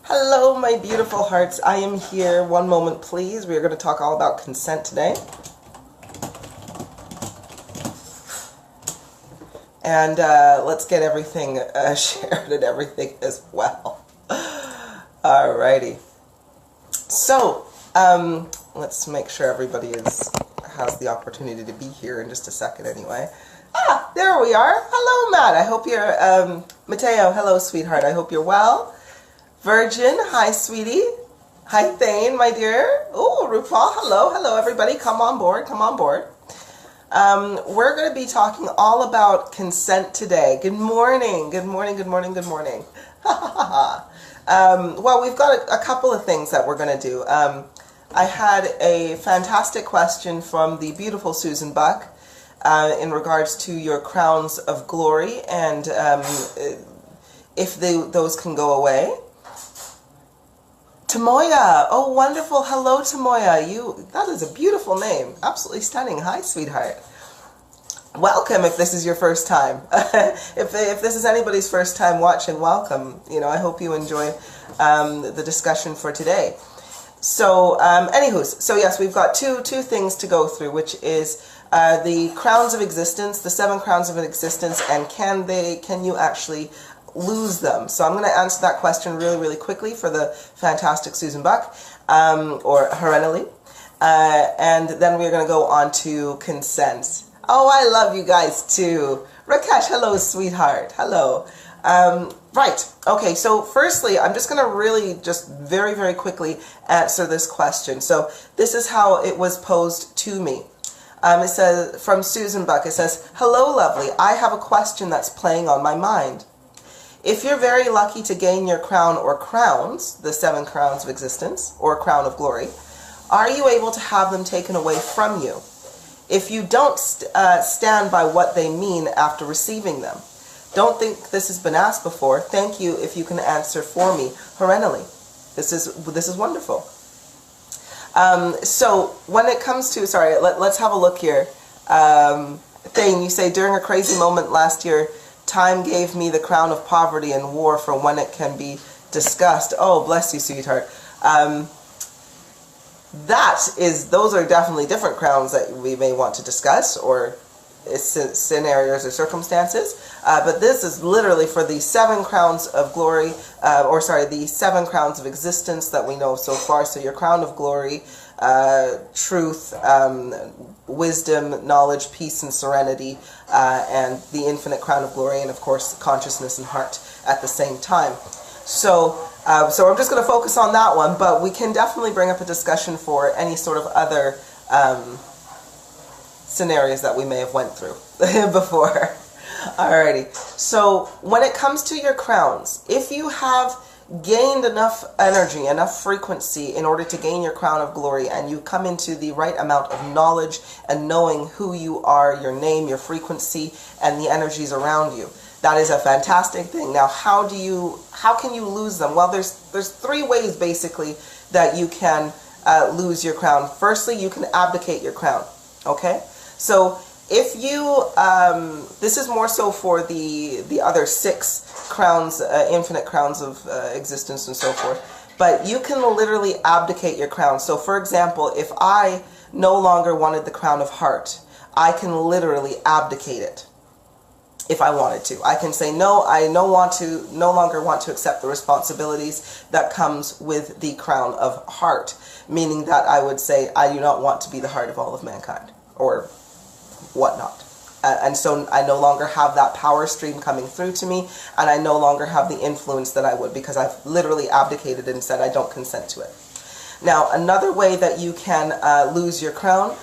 Hello, my beautiful hearts. I am here. One moment, please. We are going to talk all about consent today. And let's get everything shared and everything as well. Alrighty. So, let's make sure everybody has the opportunity to be here in just a second anyway. Ah, there we are. Hello, Matt. I hope you're, Mateo, hello, sweetheart. I hope you're well. Virgin, hi, sweetie. Hi, Thane, my dear. Oh, RuPaul, hello. Hello, everybody. Come on board. Come on board. We're going to be talking all about consent today. Good morning. Good morning. Good morning. Good morning. Well, we've got a couple of things that we're going to do. I had a fantastic question from the beautiful Susan Buck in regards to your crowns of glory and if those can go away. Tamoya, oh wonderful, hello Tamoya, that is a beautiful name, absolutely stunning. Hi sweetheart, welcome if this is your first time. if this is anybody's first time watching, welcome. I hope you enjoy the discussion for today. So so yes, we've got two things to go through, which is the crowns of existence, the 7 crowns of existence, and can you actually lose them? So I'm going to answer that question really, really quickly for the fantastic Susan Buck, or Harenali, and then we're going to go on to consent. Oh, I love you guys too. Rakesh, hello, sweetheart. Hello. Right. Okay. So firstly, I'm just going to really just very, very quickly answer this question. So this is how it was posed to me. It says, from Susan Buck, it says, hello, lovely. I have a question that's playing on my mind. If you're very lucky to gain your crown or crowns, the 7 crowns of existence, or crown of glory, are you able to have them taken away from you? If you don't stand by what they mean after receiving them, don't think this has been asked before. Thank you if you can answer for me. Harenali, this is wonderful. So when it comes to, sorry, let's have a look here. Thane, you say, during a crazy moment last year, time gave me the crown of poverty and war for when it can be discussed. Oh, bless you, sweetheart. Those are definitely different crowns that we may want to discuss, or scenarios or circumstances. But this is literally for the 7 crowns of glory, the 7 crowns of existence that we know so far. So your crown of glory, truth, wisdom, knowledge, peace, and serenity, and the infinite crown of glory, and of course consciousness and heart at the same time. So I'm just going to focus on that one, but we can definitely bring up a discussion for any sort of other scenarios that we may have went through before. Alrighty, so when it comes to your crowns, if you have gained enough energy, enough frequency in order to gain your crown of glory, and you come into the right amount of knowledge and knowing who you are, your name, your frequency, and the energies around you, that is a fantastic thing. Now, how can you lose them? Well, there's 3 ways basically that you can lose your crown. Firstly, you can abdicate your crown. Okay, so if you, this is more so for the other 6 crowns, infinite crowns of existence and so forth, but you can literally abdicate your crown. So for example, if I no longer wanted the crown of heart, I can literally abdicate it. If I wanted to, I can say, no, I no longer want to accept the responsibilities that comes with the crown of heart, meaning that I would say, I do not want to be the heart of all of mankind, or whatnot. And so I no longer have that power stream coming through to me, and I no longer have the influence that I would, because I've literally abdicated and said I don't consent to it. Now, another way that you can lose your crown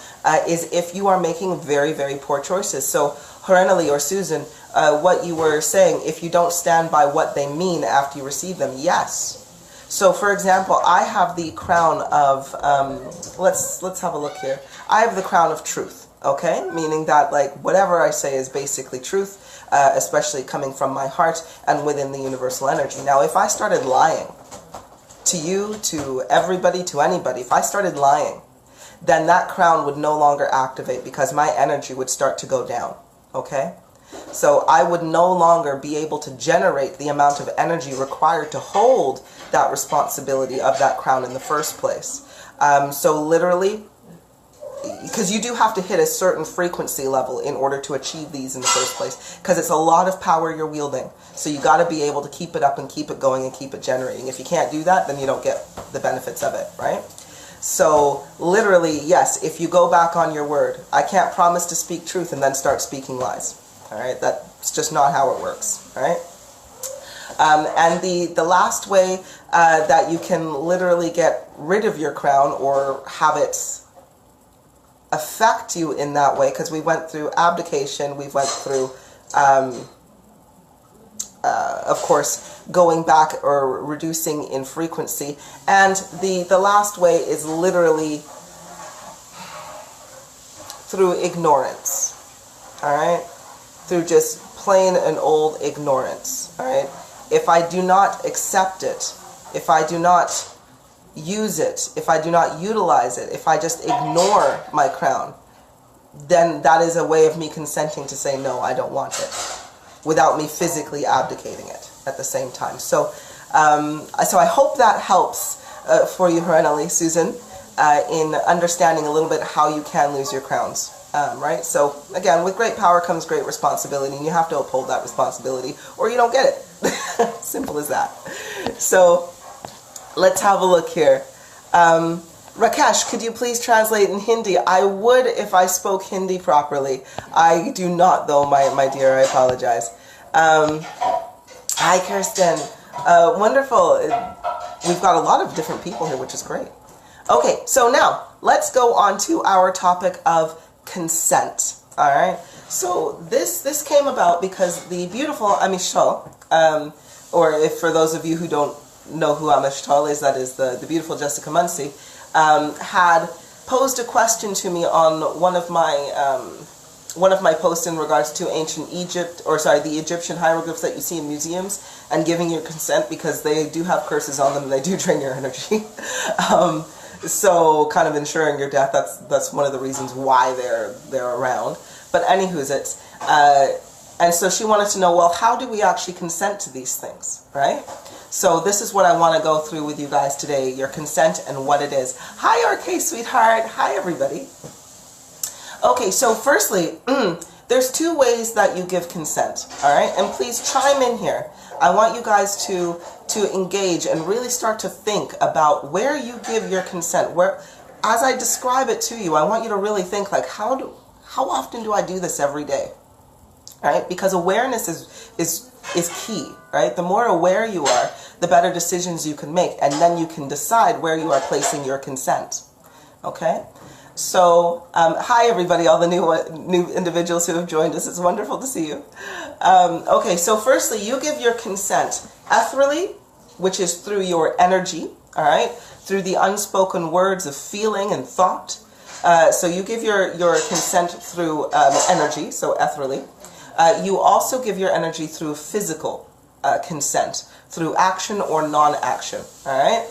is if you are making very, very poor choices. So, Harenali or Susan, what you were saying, if you don't stand by what they mean after you receive them, yes. So, for example, I have the crown of, let's have a look here. I have the crown of truth. Okay, meaning that like whatever I say is basically truth, especially coming from my heart and within the universal energy. Now, if I started lying to you, to everybody, to anybody, if I started lying, then that crown would no longer activate because my energy would start to go down. Okay, So I would no longer be able to generate the amount of energy required to hold that responsibility of that crown in the first place. So literally, because you do have to hit a certain frequency level in order to achieve these in the first place, because it's a lot of power you're wielding. So you got to be able to keep it up and keep it going and keep it generating. If you can't do that, then you don't get the benefits of it, right? So literally, yes, if you go back on your word, I can't promise to speak truth and then start speaking lies. All right, that's just not how it works. All right. And the last way that you can literally get rid of your crown or have it affect you in that way, because we went through abdication, we went through, of course, going back or reducing in frequency, and the last way is literally through ignorance, all right, through just plain and old ignorance, all right. If I do not accept it, if I do not use it, if I do not utilize it, if I just ignore my crown, then that is a way of me consenting to say, no, I don't want it, without me physically abdicating it at the same time. So so I hope that helps for you, Harenali, Susan, in understanding a little bit how you can lose your crowns. Right? So again, with great power comes great responsibility, and you have to uphold that responsibility or you don't get it. Simple as that. So let's have a look here. Rakesh, could you please translate in Hindi? I would if I spoke Hindi properly. I do not, though, my dear. I apologize. Hi, Kirsten. Wonderful. We've got a lot of different people here, which is great. Okay, so now let's go on to our topic of consent. All right. So this came about because the beautiful Amishal, or if for those of you who don't know who Amishal is, that is the beautiful Jessica Muncy, had posed a question to me on one of my posts in regards to ancient Egypt, or sorry, the Egyptian hieroglyphs that you see in museums, and giving your consent because they do have curses on them and they do drain your energy. So kind of ensuring your death, that's one of the reasons why they're around. But anywho's it. And so she wanted to know, well, how do we actually consent to these things, right? So this is what I want to go through with you guys today, your consent and what it is. Hi, RK, sweetheart. Hi, everybody. Okay, so firstly, there's two ways that you give consent, all right? And please chime in here. I want you guys to engage and really start to think about where you give your consent. Where, as I describe it to you, I want you to really think like, how often do I do this every day? Right? Because awareness is key, right? The more aware you are, the better decisions you can make, and then you can decide where you are placing your consent. Okay? So, hi everybody, all the new individuals who have joined us. It's wonderful to see you. Okay, so firstly, you give your consent etherially, which is through your energy, all right? Through the unspoken words of feeling and thought. So you give your consent through energy, so etherially. You also give your energy through physical consent, through action or non-action, all right?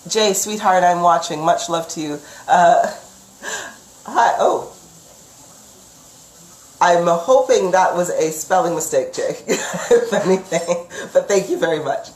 Jay, sweetheart, I'm watching. Much love to you. Hi. Oh. I'm hoping that was a spelling mistake, Jay, if anything. But thank you very much.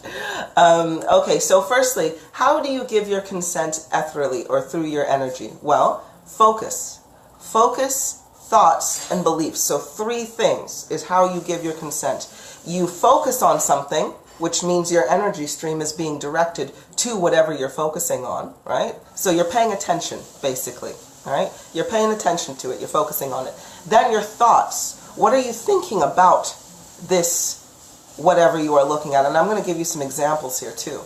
Okay, so firstly, how do you give your consent ethereally or through your energy? Well, focus. Focus, thoughts, and beliefs. So 3 things is how you give your consent. You focus on something, which means your energy stream is being directed to whatever you're focusing on, right? So you're paying attention, basically, all right? You're paying attention to it, you're focusing on it. Then your thoughts. What are you thinking about this, whatever you are looking at? And I'm going to give you some examples here, too.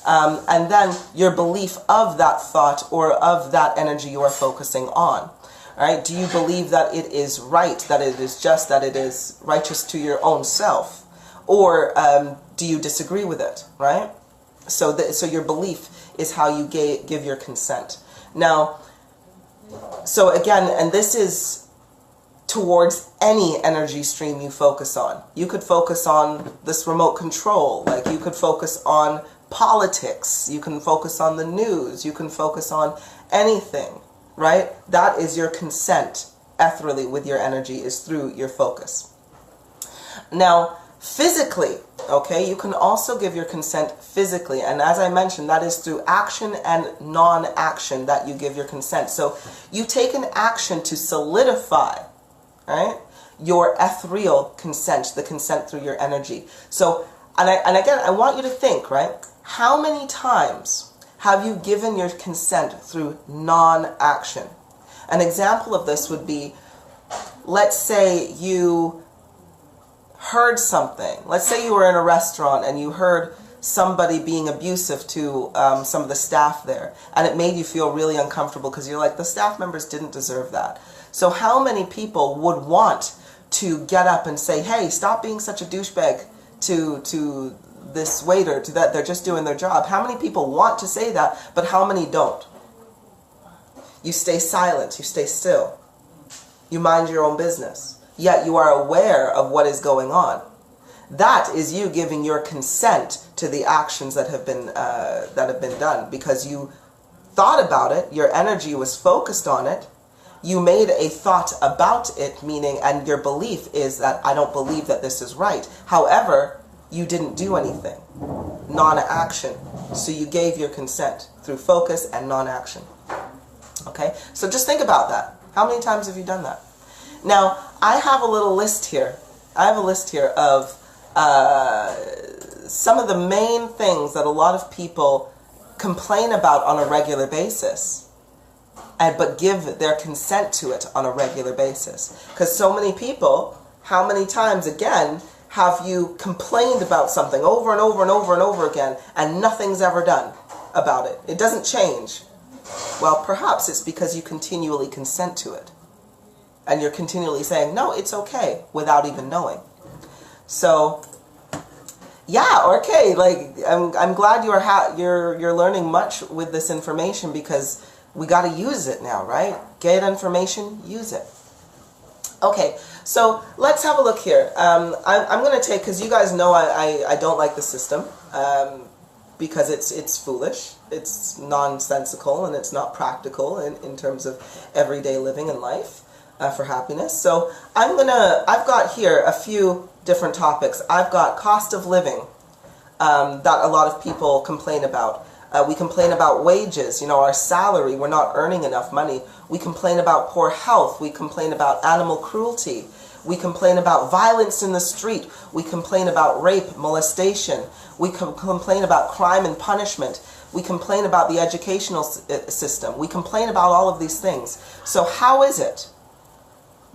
And then your belief of that thought or of that energy you are focusing on. All right? Do you believe that it is right, that it is just, that it is righteous to your own self? Or do you disagree with it, right? So your belief is how you give your consent. Now, so again, and this is towards any energy stream you focus on. You could focus on this remote control, like you could focus on politics, you can focus on the news, you can focus on anything, right? That is your consent ethereally with your energy is through your focus. Now, physically, okay, you can also give your consent physically. And as I mentioned, that is through action and non-action that you give your consent. So you take an action to solidify, right, your ethereal consent, the consent through your energy. So, and again, I want you to think, right, how many times have you given your consent through non-action? An example of this would be, let's say you heard something. Let's say you were in a restaurant and you heard somebody being abusive to some of the staff there, and it made you feel really uncomfortable because you're like, the staff members didn't deserve that. So how many people would want to get up and say, hey, stop being such a douchebag to this waiter, to that, they're just doing their job? How many people want to say that, but how many don't? You stay silent, you stay still. You mind your own business. Yet you are aware of what is going on. That is you giving your consent to the actions that have been done, because you thought about it, your energy was focused on it, you made a thought about it, meaning, and your belief is that I don't believe that this is right. However, you didn't do anything. Non-action. So you gave your consent through focus and non-action. Okay? So just think about that. How many times have you done that? Now, I have a little list here. I have a list here of some of the main things that a lot of people complain about on a regular basis, but give their consent to it on a regular basis. Because so many people, how many times, again, have you complained about something over and over and over and over again, and nothing's ever done about it? It doesn't change. Well, perhaps it's because you continually consent to it. And you're continually saying, no, it's okay, without even knowing. So, yeah, okay, like, I'm glad you're learning much with this information, because we got to use it now, right? Get information, use it. Okay, so let's have a look here. I'm going to take, because you guys know I don't like the system, because it's foolish, it's nonsensical, and it's not practical in terms of everyday living and life for happiness. So I've got here a few different topics. I've got cost of living that a lot of people complain about. We complain about wages, our salary, we're not earning enough money. We complain about poor health. We complain about animal cruelty. We complain about violence in the street. We complain about rape, molestation. We complain about crime and punishment. We complain about the educational system. We complain about all of these things. So how is it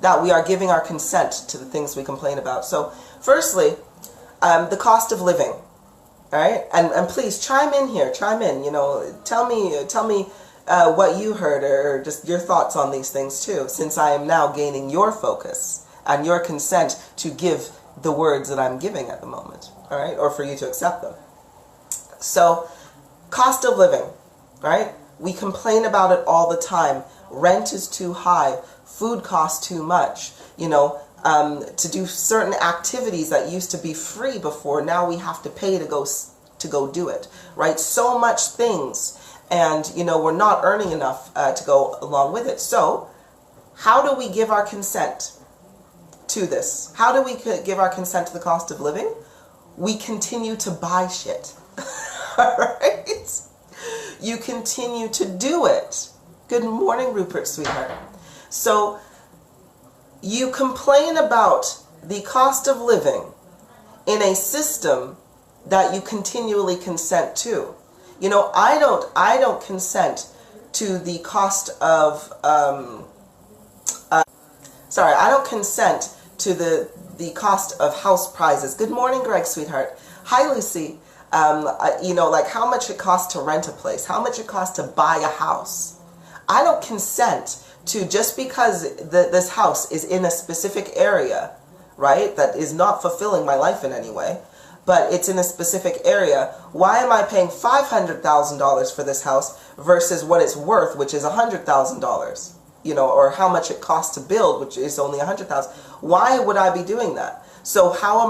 that we are giving our consent to the things we complain about? So firstly, the cost of living. All right, and please chime in here. Chime in. Tell me what you heard, or just your thoughts on these things too. Since I am now gaining your focus and your consent to give the words that I'm giving at the moment. All right, or for you to accept them. So, cost of living. Right? We complain about it all the time. Rent is too high. Food costs too much. To do certain activities that used to be free before, now we have to pay to go do it, right? So much things, and we're not earning enough to go along with it. So how do we give our consent to this? How do we give our consent to the cost of living? We continue to buy shit. All right? You continue to do it. Good morning, Rupert, sweetheart. So you complain about the cost of living in a system that you continually consent to. I don't consent to the cost of I don't consent to the cost of house prices. Good morning, Greg, sweetheart. Hi, Lucy. Like how much it costs to rent a place, how much it costs to buy a house. I don't consent to, just because this house is in a specific area, right, that is not fulfilling my life in any way, but it's in a specific area, why am I paying $500,000 for this house versus what it's worth, which is $100,000, or how much it costs to build, which is only $100,000? Why would I be doing that? So how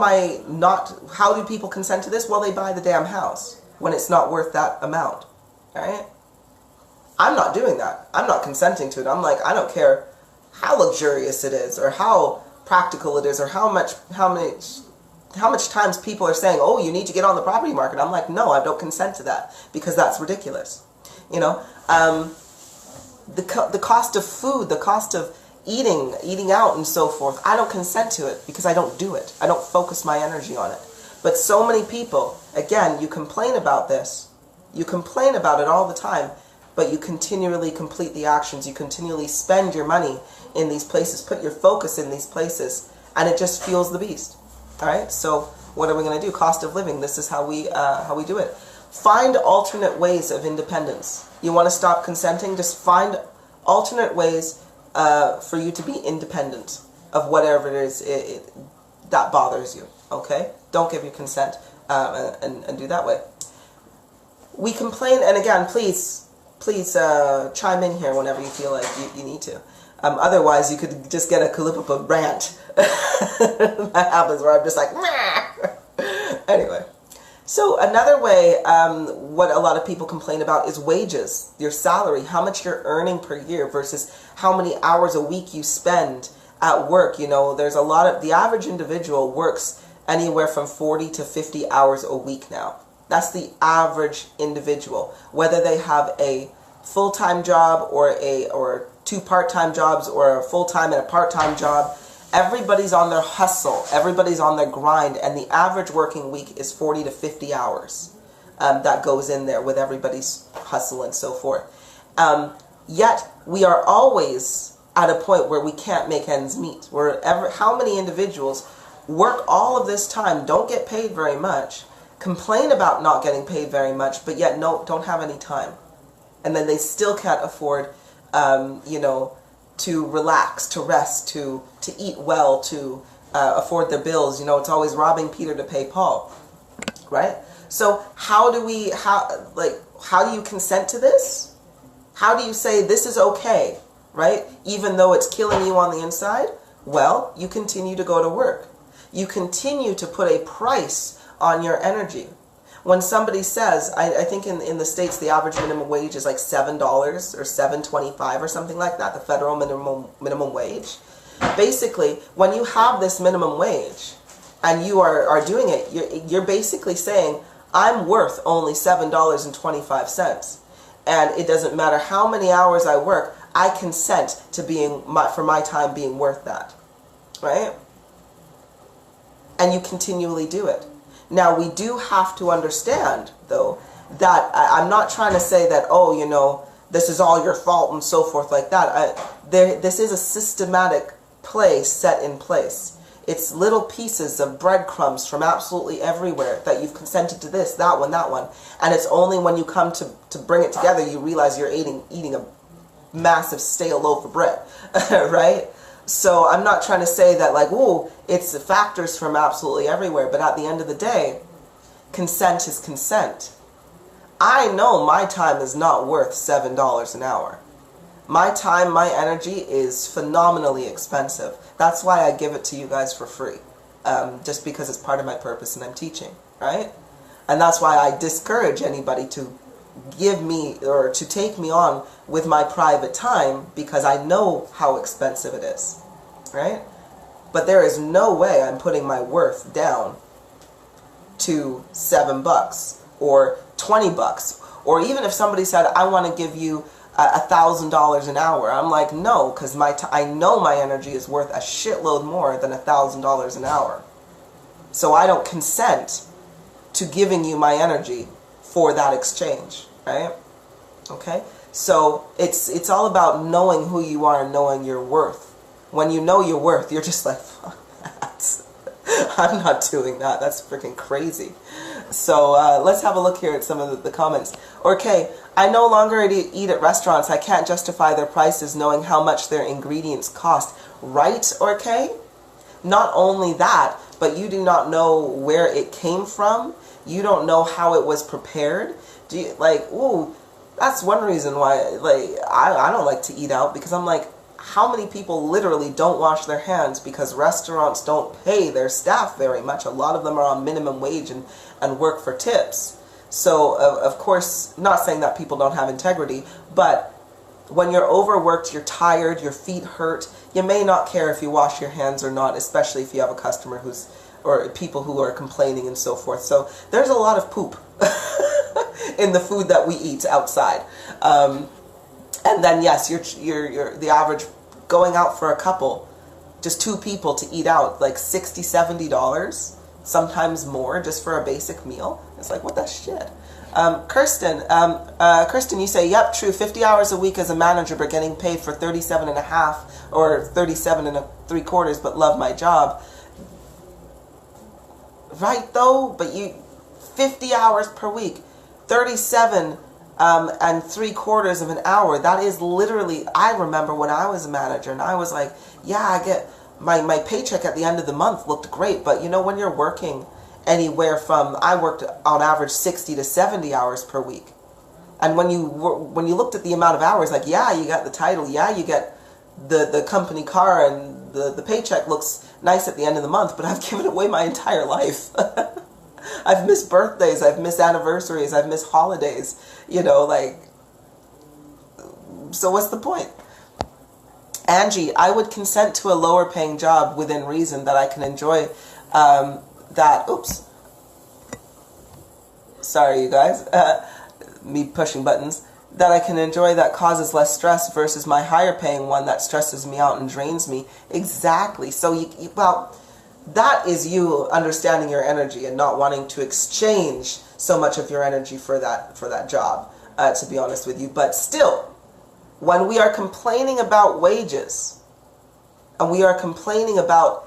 do people consent to this? Well, they buy the damn house when it's not worth that amount, right? I'm not doing that. I'm not consenting to it. I'm like, I don't care how luxurious it is, or how practical it is, or how much times people are saying, oh, you need to get on the property market. I'm like, no, I don't consent to that, because that's ridiculous. You know, the cost of food, the cost of eating out and so forth, I don't consent to it because I don't do it. I don't focus my energy on it. But so many people, again, you complain about this. You complain about it all the time, but you continually complete the actions. You continually spend your money in these places, put your focus in these places, and it just fuels the beast. All right, so what are we going to do? Cost of living. This is how we do it. Find alternate ways of independence. You want to stop consenting? Just find alternate ways for you to be independent of whatever it is that bothers you. Okay? Don't give your consent and do that way. We complain, and again, please chime in here whenever you feel like you need to. Otherwise, you could just get a Kulipup rant. That happens where I'm just like, meh. Anyway. So another way, what a lot of people complain about is wages, your salary, how much you're earning per year versus how many hours a week you spend at work. You know, there's a lot of, the average individual works anywhere from 40 to 50 hours a week now. That's the average individual, whether they have a full-time job or two part-time jobs or a full-time and a part-time job. Everybody's on their hustle. Everybody's on their grind. And the average working week is 40 to 50 hours. That goes in there with everybody's hustle and so forth. Yet, we are always at a point where we can't make ends meet. How many individuals work all of this time, don't get paid very much, complain about not getting paid very much, but yet don't have any time. And then they still can't afford, you know, to relax, to rest, to eat well, to afford their bills. You know, it's always robbing Peter to pay Paul, right? So how do you consent to this? How do you say this is okay, right? Even though it's killing you on the inside? Well, you continue to go to work. You continue to put a price on your energy. When somebody says, I think in the States the average minimum wage is like $7 or $7.25 or something like that, the federal minimum wage. Basically, when you have this minimum wage and you are doing it, you're basically saying, I'm worth only $7.25. And it doesn't matter how many hours I work, I consent to for my time being worth that. Right? And you continually do it. Now, we do have to understand, though, that I'm not trying to say that, oh, you know, this is all your fault and so forth like that. This is a systematic play set in place. It's little pieces of breadcrumbs from absolutely everywhere that you've consented to this, that one. And it's only when you come to bring it together you realize you're eating a massive stale loaf of bread, right? So I'm not trying to say that like, ooh, it's factors from absolutely everywhere, but at the end of the day, consent is consent. I know my time is not worth $7 an hour. My time, my energy is phenomenally expensive. That's why I give it to you guys for free, just because it's part of my purpose and I'm teaching, right? And that's why I discourage anybody to give me or to take me on with my private time, because I know how expensive it is, right? But there is no way I'm putting my worth down to $7 or $20, or even if somebody said I want to give you $1,000 an hour, I'm like, no, because I know my energy is worth a shitload more than $1,000 an hour. So I don't consent to giving you my energy for that exchange, right? Okay? So it's all about knowing who you are and knowing your worth. When you know your worth, you're just like, fuck that. I'm not doing that. That's freaking crazy. So let's have a look here at some of the comments. Okay, I no longer eat at restaurants. I can't justify their prices knowing how much their ingredients cost. Right, okay? Not only that, but you do not know where it came from. You don't know how it was prepared. Do you, like, ooh, that's one reason why, like, I don't like to eat out, because I'm like, how many people literally don't wash their hands because restaurants don't pay their staff very much? A lot of them are on minimum wage and work for tips. So, of course, not saying that people don't have integrity, but When you're overworked, you're tired, your feet hurt, you may not care if you wash your hands or not, especially if you have a customer or people who are complaining and so forth. So there's a lot of poop in the food that we eat outside. And then yes, you're the average going out for a couple, just 2 people to eat out, like $60, $70, sometimes more, just for a basic meal. It's like, what the shit? Kirsten, you say, yep, true, 50 hours a week as a manager, but getting paid for 37 and a half or 37 and 3/4, but love my job. Right, though, but 50 hours per week, 37 and 3/4 of an hour, that is literally, I remember when I was a manager, and I was like, yeah, I get, my paycheck at the end of the month looked great, but you know, when you're working anywhere from, I worked on average 60 to 70 hours per week. And when you looked at the amount of hours, like, yeah, you got the title, yeah, you get the company car, and the paycheck looks nice at the end of the month, but I've given away my entire life. I've missed birthdays, I've missed anniversaries, I've missed holidays, you know, like, so what's the point? Angie, I would consent to a lower paying job within reason that I can enjoy that, oops, sorry you guys, me pushing buttons, that I can enjoy that causes less stress versus my higher paying one that stresses me out and drains me. Exactly. So, well, that is you understanding your energy and not wanting to exchange so much of your energy for that job, to be honest with you. But still, when we are complaining about wages, and we are complaining about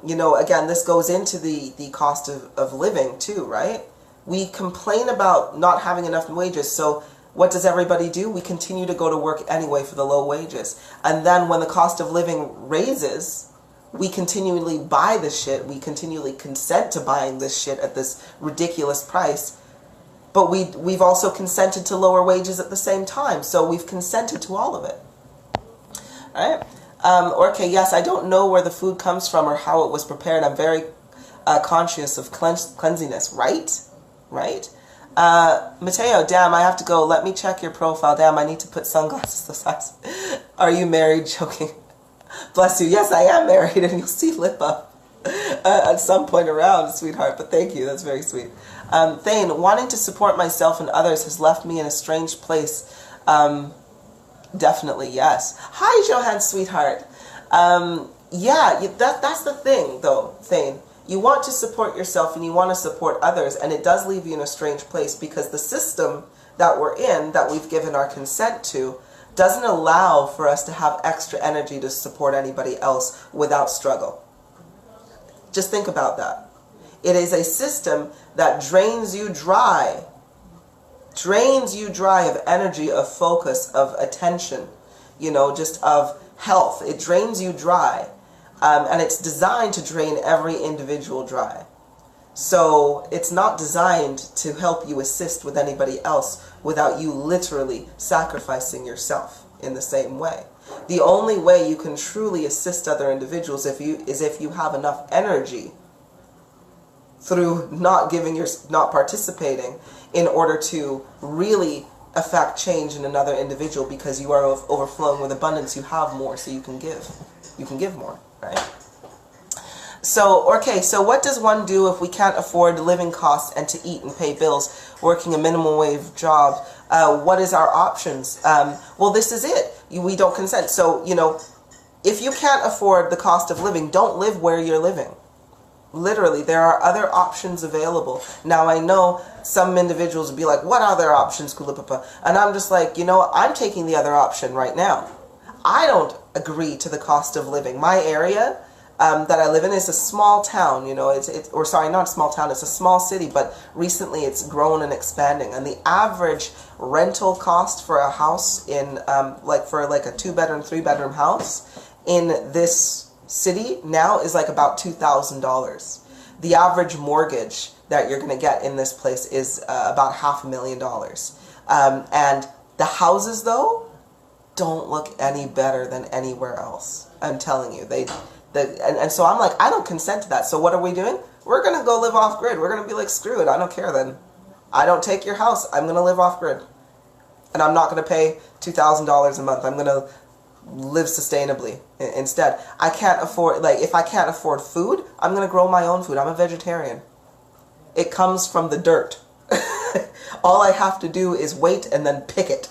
you know, again, this goes into the cost of living too, right? We complain about not having enough wages, so what does everybody do? We continue to go to work anyway for the low wages. And then when the cost of living raises, we continually buy this shit, we continually consent to buying this shit at this ridiculous price, but we've also consented to lower wages at the same time, so we've consented to all of it. All right? Okay, yes, I don't know where the food comes from or how it was prepared. I'm very conscious of cleanliness, right? Right? Mateo, damn, I have to go. Let me check your profile. Damn, I need to put sunglasses to size. Are you married? Joking. Bless you. Yes, I am married, and you'll see lip up at some point around, sweetheart. But thank you. That's very sweet. Thane, wanting to support myself and others has left me in a strange place. Definitely, yes. Hi, Johan, sweetheart. Yeah, that's the thing, though, Thane. You want to support yourself and you want to support others, and it does leave you in a strange place because the system that we're in, that we've given our consent to, doesn't allow for us to have extra energy to support anybody else without struggle. Just think about that. It is a system that drains you dry of energy, of focus, of attention, you know, just of health. It drains you dry, and it's designed to drain every individual dry. So it's not designed to help you assist with anybody else without you literally sacrificing yourself in the same way. The only way you can truly assist other individuals is if you have enough energy through not participating in order to really affect change in another individual, because you are overflowing with abundance. You have more, so you can give. You can give more, right? So, okay, so what does one do if we can't afford living costs and to eat and pay bills, working a minimum wage job? What is our options? Well, this is it. We don't consent. So, you know, if you can't afford the cost of living, don't live where you're living. Literally, there are other options available. Now, I know some individuals would be like, what other options, Kulipup? And I'm just like, you know, I'm taking the other option right now. I don't agree to the cost of living. My area that I live in is a small town, you know, or sorry, not a small town, it's a small city, but recently it's grown and expanding. And the average rental cost for a house in, for a 2-bedroom, 3-bedroom house in this city now is like about $2,000. The average mortgage that you're going to get in this place is about $500,000. And the houses, though, don't look any better than anywhere else. I'm telling you, and so I'm like, I don't consent to that. So what are we doing? We're going to go live off grid. We're going to be like, screw it, I don't care then. I don't take your house. I'm going to live off grid. And I'm not going to pay $2,000 a month. I'm going to live sustainably instead. I can't afford, like, if I can't afford food, I'm going to grow my own food. I'm a vegetarian. It comes from the dirt. All I have to do is wait and then pick it.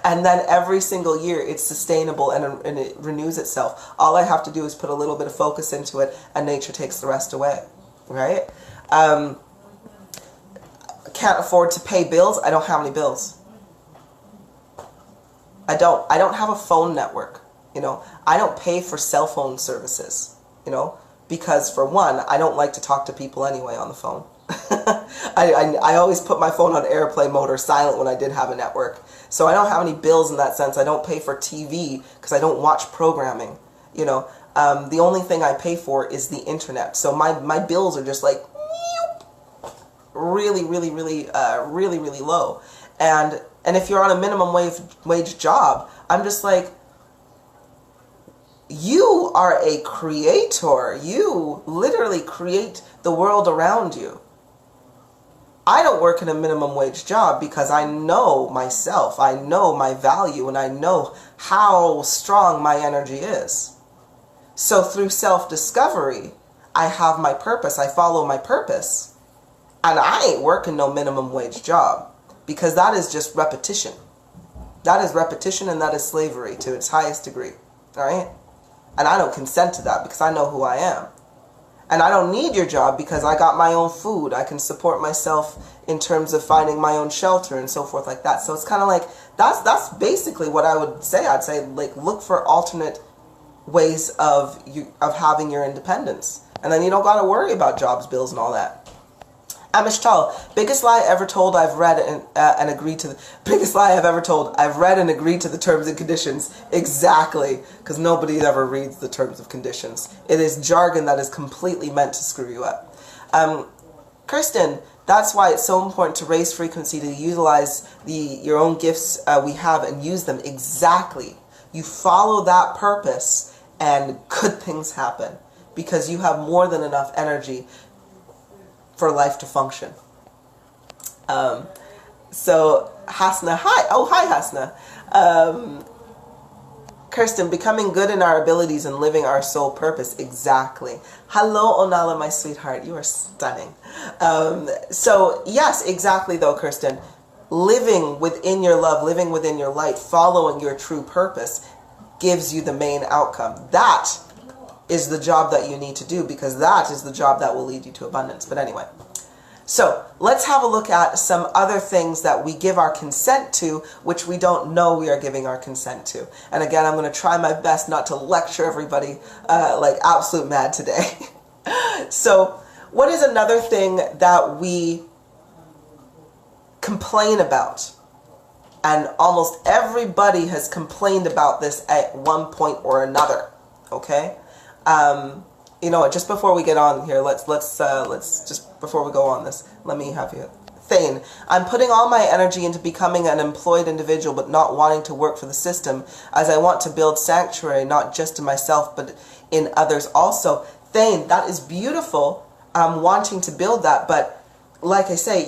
And then every single year it's sustainable and it renews itself. All I have to do is put a little bit of focus into it and nature takes the rest away. Right? Can't afford to pay bills. I don't have any bills. I don't have a phone network. You know, I don't pay for cell phone services. You know, because for one, I don't like to talk to people anyway on the phone. I always put my phone on airplane mode or silent when I did have a network. So I don't have any bills in that sense. I don't pay for TV because I don't watch programming. You know, the only thing I pay for is the internet. So my bills are just like really low. And if you're on a minimum wage job, I'm just like, you are a creator. You literally create the world around you. I don't work in a minimum wage job because I know myself, I know my value, and I know how strong my energy is. So through self-discovery, I have my purpose, I follow my purpose. And I ain't working no minimum wage job because that is just repetition. That is repetition and that is slavery to its highest degree. All right? And I don't consent to that because I know who I am. And I don't need your job because I got my own food. I can support myself in terms of finding my own shelter and so forth like that. So it's kind of like, that's basically what I would say. I'd say, like, look for alternate ways of having your independence. And then you don't got to worry about jobs, bills, and all that. Amishtal, biggest lie ever told I've read and agreed to. Biggest lie I've ever told. I've read and agreed to the terms and conditions. Exactly. Because nobody ever reads the terms of conditions. It is jargon that is completely meant to screw you up. Kirsten, that's why it's so important to raise frequency, to utilize your own gifts we have and use them. Exactly. You follow that purpose and good things happen. Because you have more than enough energy for life to function. So Hasna, hi. Oh, hi Hasna. Kirsten, becoming good in our abilities and living our soul purpose. Exactly. Hello, Onala, my sweetheart. You are stunning. So yes, exactly though, Kirsten. Living within your love, living within your light, following your true purpose gives you the main outcome. That is the job that you need to do, because that is the job that will lead you to abundance. But anyway, so let's have a look at some other things that we give our consent to, which we don't know we are giving our consent to. And again, I'm going to try my best not to lecture everybody like absolute mad today. So what is another thing that we complain about? And almost everybody has complained about this at one point or another. Okay? You know what, just before we get on here, let's just, before we go on this, let me have you. Thane, I'm putting all my energy into becoming an employed individual, but not wanting to work for the system, as I want to build sanctuary, not just in myself, but in others also. Thane, that is beautiful, wanting to build that, but like I say,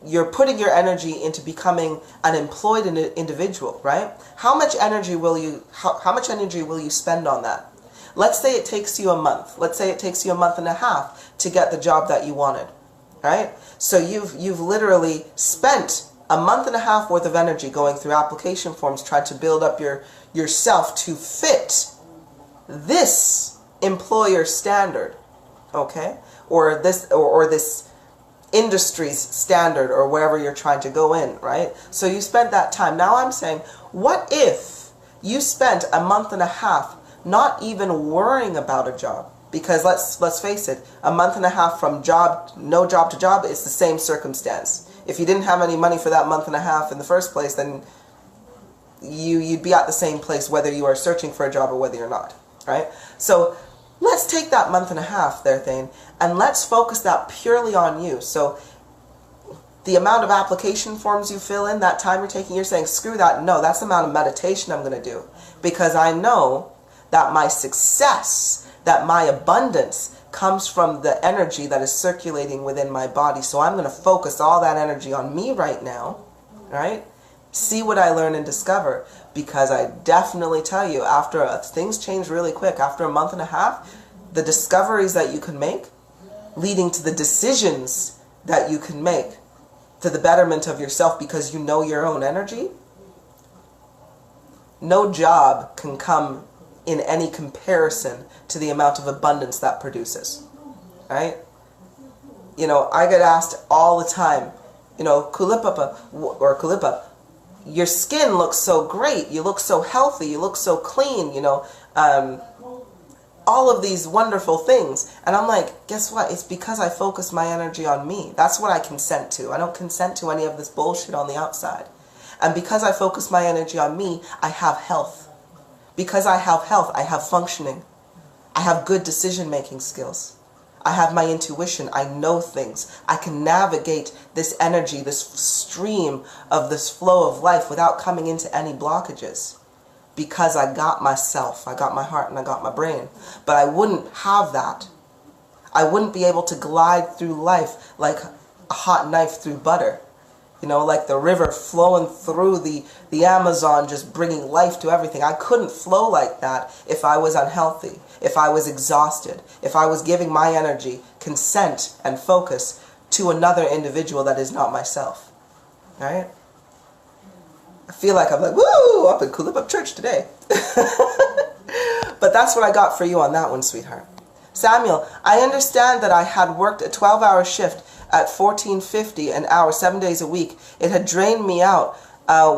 you're putting your energy into becoming an employed individual, right? How much energy will you spend on that? Let's say it takes you a month. Let's say it takes you a month and a half to get the job that you wanted, right? So you've literally spent a month and a half worth of energy going through application forms, trying to build up yourself to fit this employer standard, okay? Or this industry's standard, or wherever you're trying to go in, right? So you spent that time. Now I'm saying, what if you spent a month and a half not even worrying about a job? Because let's face it, a month and a half from no job to job is the same circumstance. If you didn't have any money for that month and a half in the first place, then you'd be at the same place whether you are searching for a job or whether you're not, right? So let's take that month and a half there, Thane, and let's focus that purely on you. So the amount of application forms you fill in, that time you're taking, you're saying, screw that. No, that's the amount of meditation I'm going to do. Because I know that my success, that my abundance comes from the energy that is circulating within my body. So I'm going to focus all that energy on me right now, right? See what I learn and discover. Because I definitely tell you, after things change really quick, after a month and a half, the discoveries that you can make, leading to the decisions that you can make to the betterment of yourself because you know your own energy, no job can come in any comparison to the amount of abundance that produces, right? You know, I get asked all the time, you know, Kulipup, your skin looks so great, you look so healthy, you look so clean, you know, all of these wonderful things. And I'm like, guess what? It's because I focus my energy on me. That's what I consent to. I don't consent to any of this bullshit on the outside. And because I focus my energy on me, I have health. Because I have health, I have functioning. I have good decision-making skills. I have my intuition. I know things. I can navigate this energy, this stream of this flow of life without coming into any blockages. Because I got myself, I got my heart, and I got my brain. But I wouldn't have that. I wouldn't be able to glide through life like a hot knife through butter. You know, like the river flowing through the Amazon, just bringing life to everything. I couldn't flow like that if I was unhealthy, if I was exhausted, if I was giving my energy, consent, and focus to another individual that is not myself. Right? I feel like I'm like, woo, up in Kulipup Church today. But that's what I got for you on that one, sweetheart. Samuel, I understand that I had worked a 12-hour shift at $14.50 an hour, 7 days a week. It had drained me out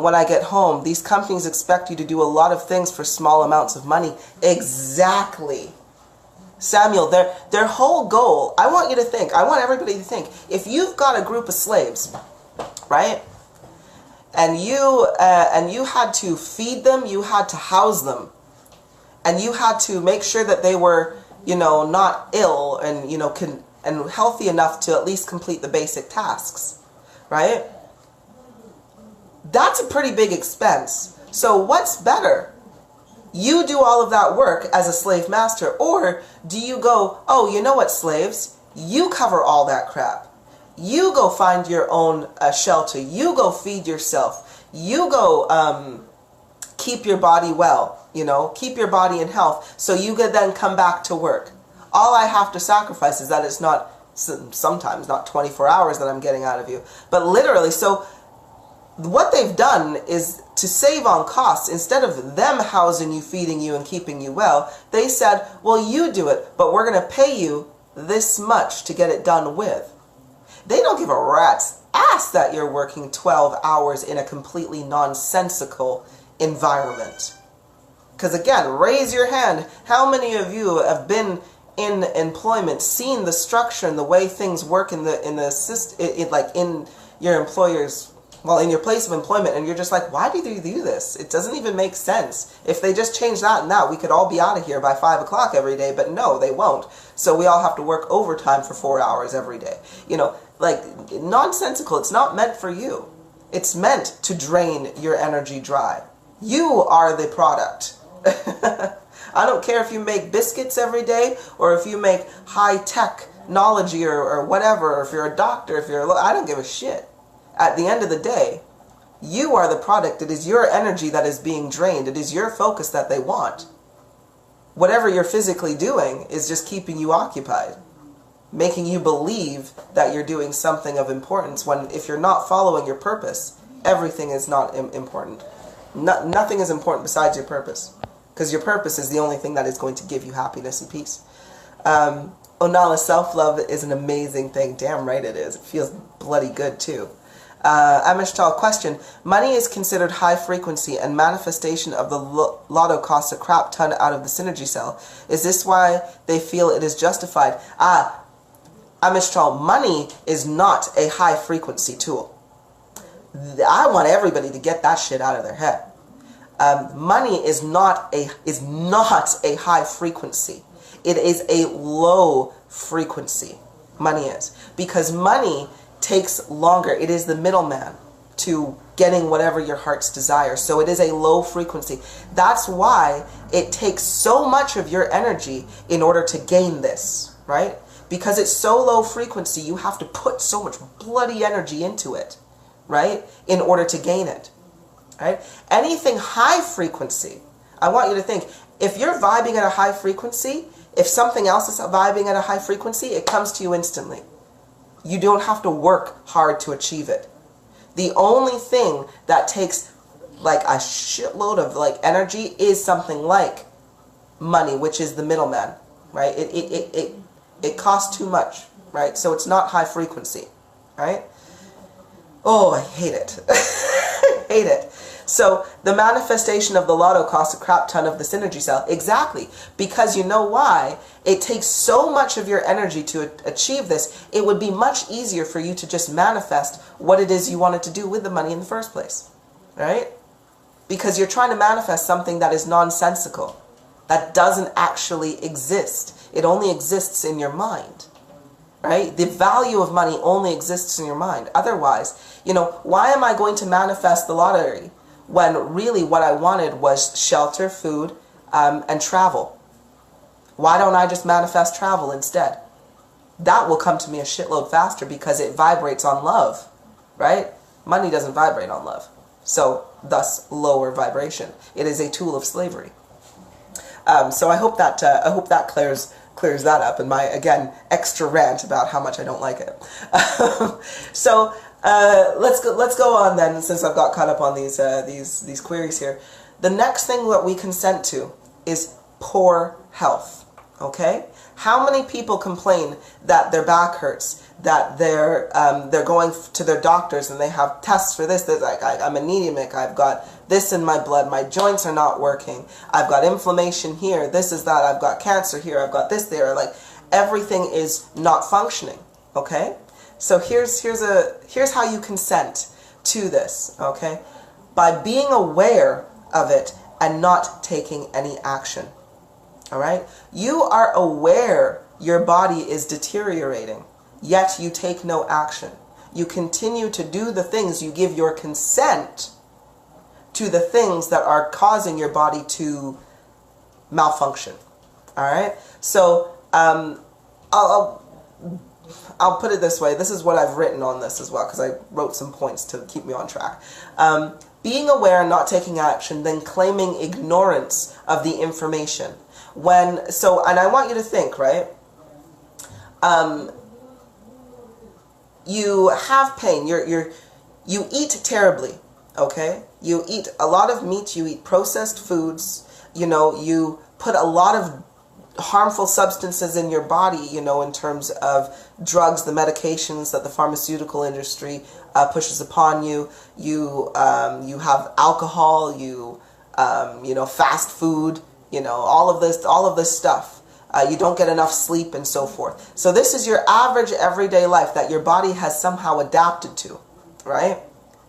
when I get home. These companies expect you to do a lot of things for small amounts of money. Exactly. Samuel, their whole goal, I want you to think, I want everybody to think, if you've got a group of slaves, right, and you had to feed them, you had to house them, and you had to make sure that they were, you know, not ill and, you know, and healthy enough to at least complete the basic tasks, right? That's a pretty big expense. So what's better? You do all of that work as a slave master, or do you go, oh, you know what, slaves? You cover all that crap. You go find your own shelter. You go feed yourself. You go keep your body well, you know, keep your body in health so you can then come back to work. All I have to sacrifice is that it's not, sometimes not 24 hours that I'm getting out of you, but literally. So what they've done is to save on costs. Instead of them housing you, feeding you, and keeping you well, they said, well, you do it, but we're going to pay you this much to get it done with. They don't give a rat's ass that you're working 12 hours in a completely nonsensical environment. Because again, raise your hand. How many of you have been in employment, seen the structure and the way things work in your employer's, well, in your place of employment, and you're just like, why do they do this? It doesn't even make sense. If they just change that and that, we could all be out of here by 5 o'clock every day, but no, they won't. So we all have to work overtime for 4 hours every day. You know, like, nonsensical. It's not meant for you. It's meant to drain your energy dry. You are the product. I don't care if you make biscuits every day, or if you make high-tech knowledge or whatever, or if you're a doctor, I don't give a shit. At the end of the day, you are the product. It is your energy that is being drained. It is your focus that they want. Whatever you're physically doing is just keeping you occupied, making you believe that you're doing something of importance, when if you're not following your purpose, everything is not important. Nothing is important besides your purpose. Because your purpose is the only thing that is going to give you happiness and peace. Onala, self-love is an amazing thing. Damn right it is. It feels bloody good too. Amishtal, question. Money is considered high frequency and manifestation of the lotto costs a crap ton out of the synergy cell. Is this why they feel it is justified? Amishtal, money is not a high frequency tool. I want everybody to get that shit out of their head. Money is not a high frequency. It is a low frequency. Money is, because money takes longer. It is the middleman to getting whatever your heart's desire. So it is a low frequency. That's why it takes so much of your energy in order to gain this, right? Because it's so low frequency, you have to put so much bloody energy into it, right, in order to gain it. right? Anything high frequency, I want you to think, if you're vibing at a high frequency, if something else is vibing at a high frequency, it comes to you instantly. You don't have to work hard to achieve it. The only thing that takes like a shitload of like energy is something like money, which is the middleman, right? It costs too much, right? So it's not high frequency, right? Oh, I hate it. I hate it. So the manifestation of the lotto costs a crap ton of the synergy cell. Exactly. Because you know why? It takes so much of your energy to achieve this. It would be much easier for you to just manifest what it is you wanted to do with the money in the first place. Right? Because you're trying to manifest something that is nonsensical. That doesn't actually exist. It only exists in your mind. Right? The value of money only exists in your mind. Otherwise, why am I going to manifest the lottery when really what I wanted was shelter, food, and travel? Why don't I just manifest travel instead? That will come to me a shitload faster because it vibrates on love, right? Money doesn't vibrate on love. So, thus, lower vibration. It is a tool of slavery. So I hope that clears that up, and my, again, extra rant about how much I don't like it. So let's go on then, since I've got caught up on these queries here. The next thing that we consent to is poor health. Okay, how many people complain that their back hurts, that they're going to their doctors and they have tests for this? They're like, I'm anemic. I've got this in my blood. My joints are not working. I've got inflammation here. This is that. I've got cancer here. I've got this there. Like everything is not functioning. Okay, so here's how you consent to this. Okay, by being aware of it and not taking any action. All right? You are aware your body is deteriorating, yet you take no action. You continue to do the things, you give your consent to the things that are causing your body to malfunction. All right? So, I'll put it this way. This is what I've written on this as well, because I wrote some points to keep me on track. Being aware and not taking action, then claiming ignorance of the information. And I want you to think, right? You have pain. You eat terribly, okay? You eat a lot of meat. You eat processed foods. You put a lot of harmful substances in your body, in terms of drugs, the medications that the pharmaceutical industry pushes upon you. You have alcohol. Fast food. All of this stuff. You don't get enough sleep and so forth. So this is your average everyday life that your body has somehow adapted to, right?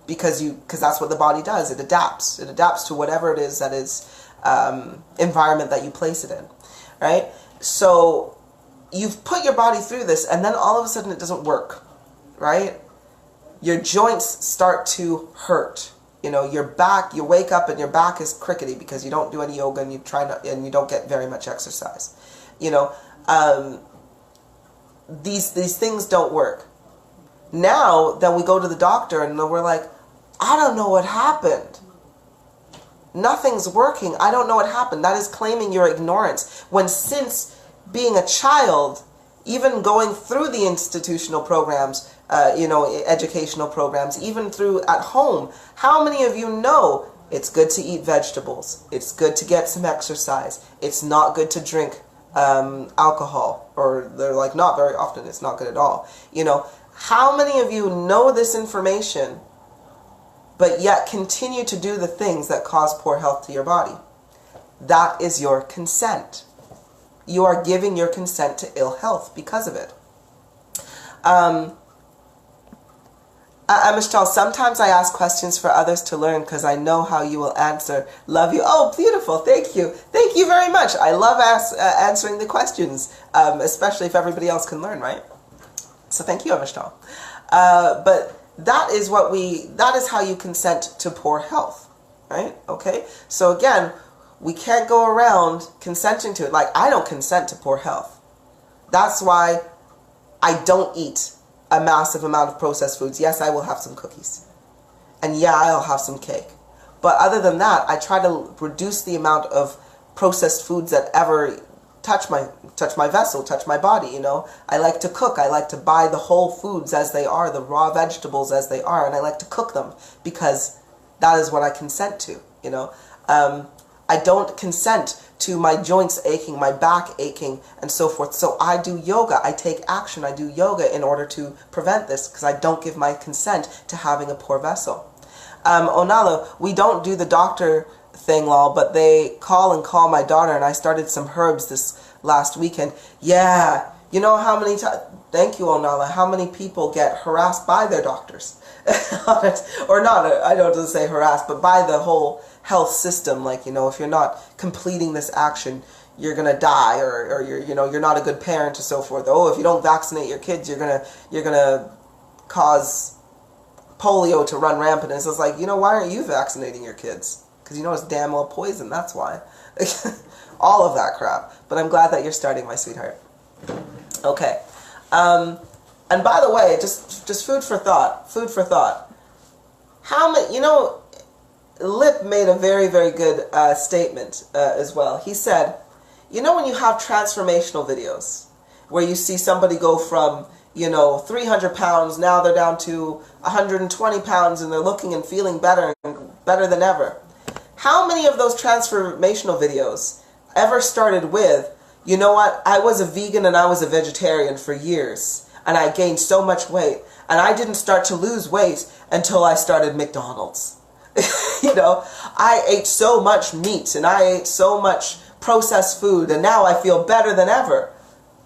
Because that's what the body does. It adapts. It adapts to whatever it is that is environment that you place it in, right? So you've put your body through this, and then all of a sudden it doesn't work, right? Your joints start to hurt. Your back, you wake up and your back is crickety because you don't do any yoga and you don't get very much exercise. These things don't work. Now, then we go to the doctor and we're like, I don't know what happened. Nothing's working. I don't know what happened. That is claiming your ignorance. When since being a child, even going through the institutional programs, educational programs, even through at home, how many of you know it's good to eat vegetables? It's good to get some exercise. It's not good to drink alcohol, or they're like, not very often, it's not good at all. How many of you know this information, but yet continue to do the things that cause poor health to your body? That is your consent. You are giving your consent to ill health because of it. Michelle, sometimes I ask questions for others to learn because I know how you will answer. Love you. Oh, beautiful. Thank you. Thank you very much. I love answering the questions, especially if everybody else can learn, right? So thank you, Michelle. But that is how you consent to poor health, right? Okay. So again, we can't go around consenting to it. Like, I don't consent to poor health. That's why I don't eat a massive amount of processed foods. Yes, I will have some cookies. And yeah, I'll have some cake. But other than that, I try to reduce the amount of processed foods that ever touch my vessel, touch my body, you know. I like to cook. I like to buy the whole foods as they are, the raw vegetables as they are, and I like to cook them because that is what I consent to, you know. I don't consent to my joints aching, my back aching, and so forth. So I do yoga. I take action. I do yoga in order to prevent this because I don't give my consent to having a poor vessel. Onalo, we don't do the doctor thing, lol, but they call my daughter, and I started some herbs this last weekend. Yeah, you know how many times, thank you, Onala, how many people get harassed by their doctors? Or not, I don't say harassed, but by the whole health system. Like, you know, if you're not completing this action, you're gonna die, or you're not a good parent, and so forth. Oh, if you don't vaccinate your kids, you're gonna cause polio to run rampant. And so it's like, you know, why aren't you vaccinating your kids? Because you know it's damn well poison, that's why. All of that crap. But I'm glad that you're starting, my sweetheart. Okay. And by the way, just food for thought. How many, you know, Lip made a very, very good statement as well. He said, you know, when you have transformational videos where you see somebody go from, you know, 300 pounds, now they're down to 120 pounds and they're looking and feeling better than ever. How many of those transformational videos ever started with, you know what, I was a vegan and I was a vegetarian for years and I gained so much weight and I didn't start to lose weight until I started McDonald's. You know, I ate so much meat and I ate so much processed food and now I feel better than ever.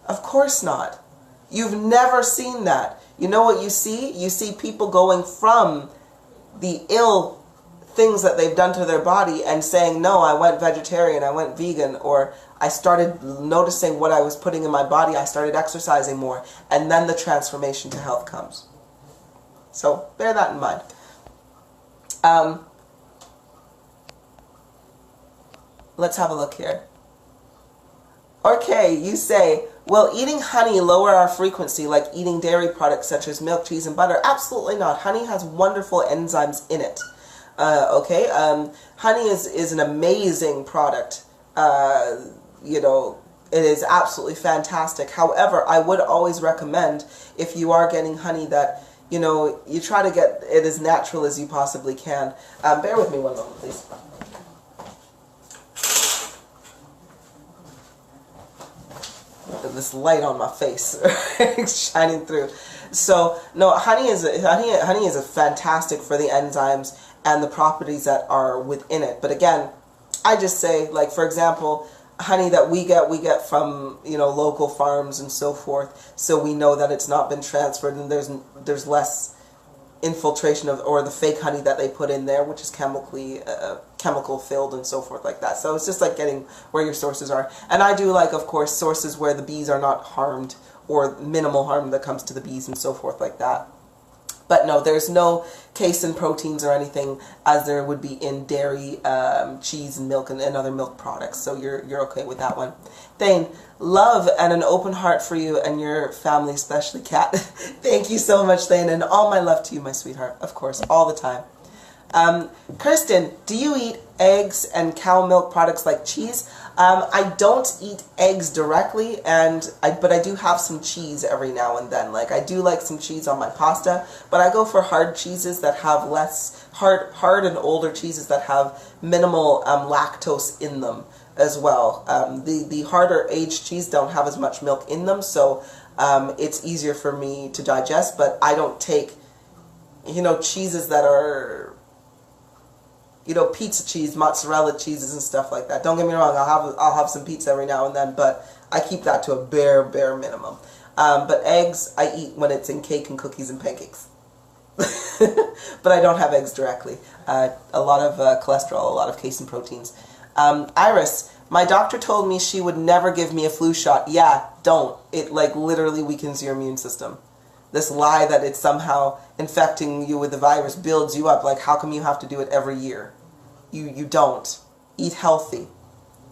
Of course not. You've never seen that. You know what you see? You see people going from the ill things that they've done to their body and saying, no, I went vegetarian, I went vegan, or I started noticing what I was putting in my body, I started exercising more, and then the transformation to health comes. So bear that in mind. Let's have a look here. Okay, you say, will eating honey lower our frequency like eating dairy products such as milk, cheese, and butter? Absolutely not. Honey has wonderful enzymes in it. Okay, honey is an amazing product. You know, it is absolutely fantastic. However, I would always recommend, if you are getting honey, that, you know, you try to get it as natural as you possibly can. Bear with me one moment, please. This light on my face shining through. So no, honey is a fantastic for the enzymes and the properties that are within it. But again, I just say, like, for example, honey that we get from, you know, local farms and so forth, so we know that it's not been transferred and there's less infiltration of, or the fake honey that they put in there, which is chemical filled and so forth like that. So it's just like getting where your sources are. And I do like, of course, sources where the bees are not harmed or minimal harm that comes to the bees and so forth like that. But no, there's no casein proteins or anything as there would be in dairy, cheese, and milk, and other milk products. So you're okay with that one. Thane, love and an open heart for you and your family, especially Kat. Thank you so much, Thane, and all my love to you, my sweetheart. Of course, all the time. Kirsten, do you eat eggs and cow milk products like cheese? I don't eat eggs directly, but I do have some cheese every now and then. Like, I do like some cheese on my pasta, but I go for hard cheeses that have less, hard and older cheeses that have minimal lactose in them as well. The harder aged cheese don't have as much milk in them, so it's easier for me to digest, but I don't take, you know, cheeses that are, you know, pizza cheese, mozzarella cheeses and stuff like that. Don't get me wrong, I'll have some pizza every now and then, but I keep that to a bare minimum. But eggs, I eat when it's in cake and cookies and pancakes. But I don't have eggs directly. A lot of cholesterol, a lot of casein proteins. Iris, my doctor told me she would never give me a flu shot. Yeah, don't. It, like, literally weakens your immune system. This lie that it's somehow infecting you with the virus builds you up. Like, how come you have to do it every year? You don't. Eat healthy.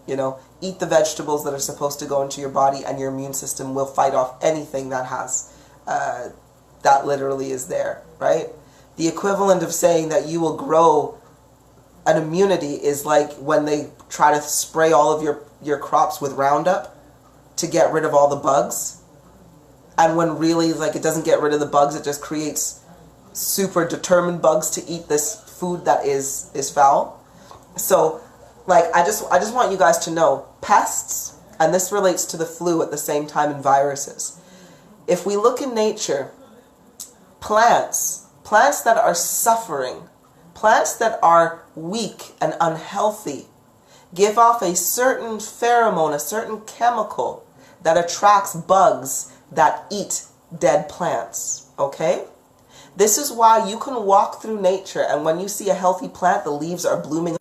You know, eat the vegetables that are supposed to go into your body, and your immune system will fight off anything that has, that literally is there, right? The equivalent of saying that you will grow an immunity is like when they try to spray all of your crops with Roundup to get rid of all the bugs. And when really, like, it doesn't get rid of the bugs, it just creates super determined bugs to eat this food that is foul. So, like, I just want you guys to know, pests, and this relates to the flu at the same time, and viruses. If we look in nature, plants that are suffering, plants that are weak and unhealthy, give off a certain pheromone, a certain chemical that attracts bugs that eat dead plants, okay? This is why you can walk through nature, and when you see a healthy plant, the leaves are blooming.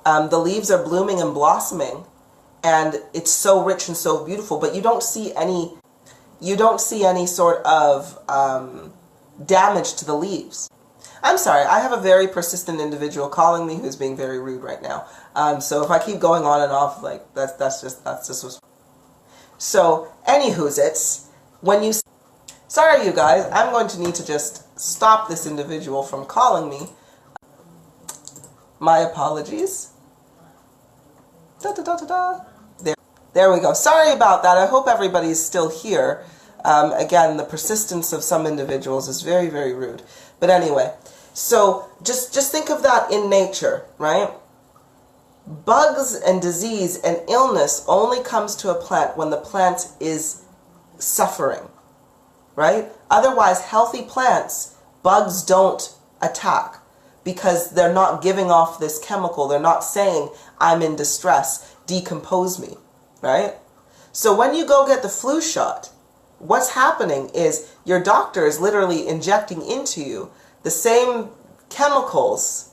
The leaves are blooming and blossoming, and it's so rich and so beautiful, but you don't see any sort of damage to the leaves. I'm sorry, I have a very persistent individual calling me who's being very rude right now. So if I keep going on and off, like, that's just what's... So, anywho's it's, when you... Sorry, you guys, I'm going to need to just stop this individual from calling me. My apologies. There we go. Sorry about that. I hope everybody's still here. Again, the persistence of some individuals is very, very rude. But anyway, so just think of that in nature, right? Bugs and disease and illness only comes to a plant when the plant is suffering, right? Otherwise, healthy plants, bugs don't attack because they're not giving off this chemical. They're not saying, I'm in distress, decompose me, right? So when you go get the flu shot, what's happening is your doctor is literally injecting into you the same chemicals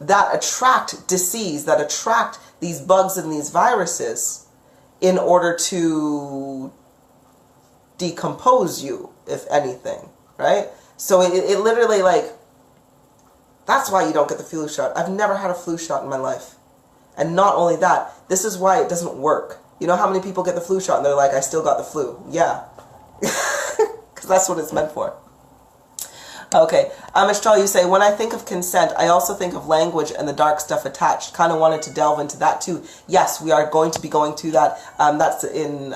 that attract disease, that attract these bugs and these viruses in order to decompose you, if anything, right? So it literally, like, that's why you don't get the flu shot. I've never had a flu shot in my life. And not only that, this is why it doesn't work. You know how many people get the flu shot and they're like, I still got the flu? Yeah. Because that's what it's meant for. Okay, Mistral, you say, when I think of consent, I also think of language and the dark stuff attached. Kind of wanted to delve into that too. Yes, we are going to be going to that. That's in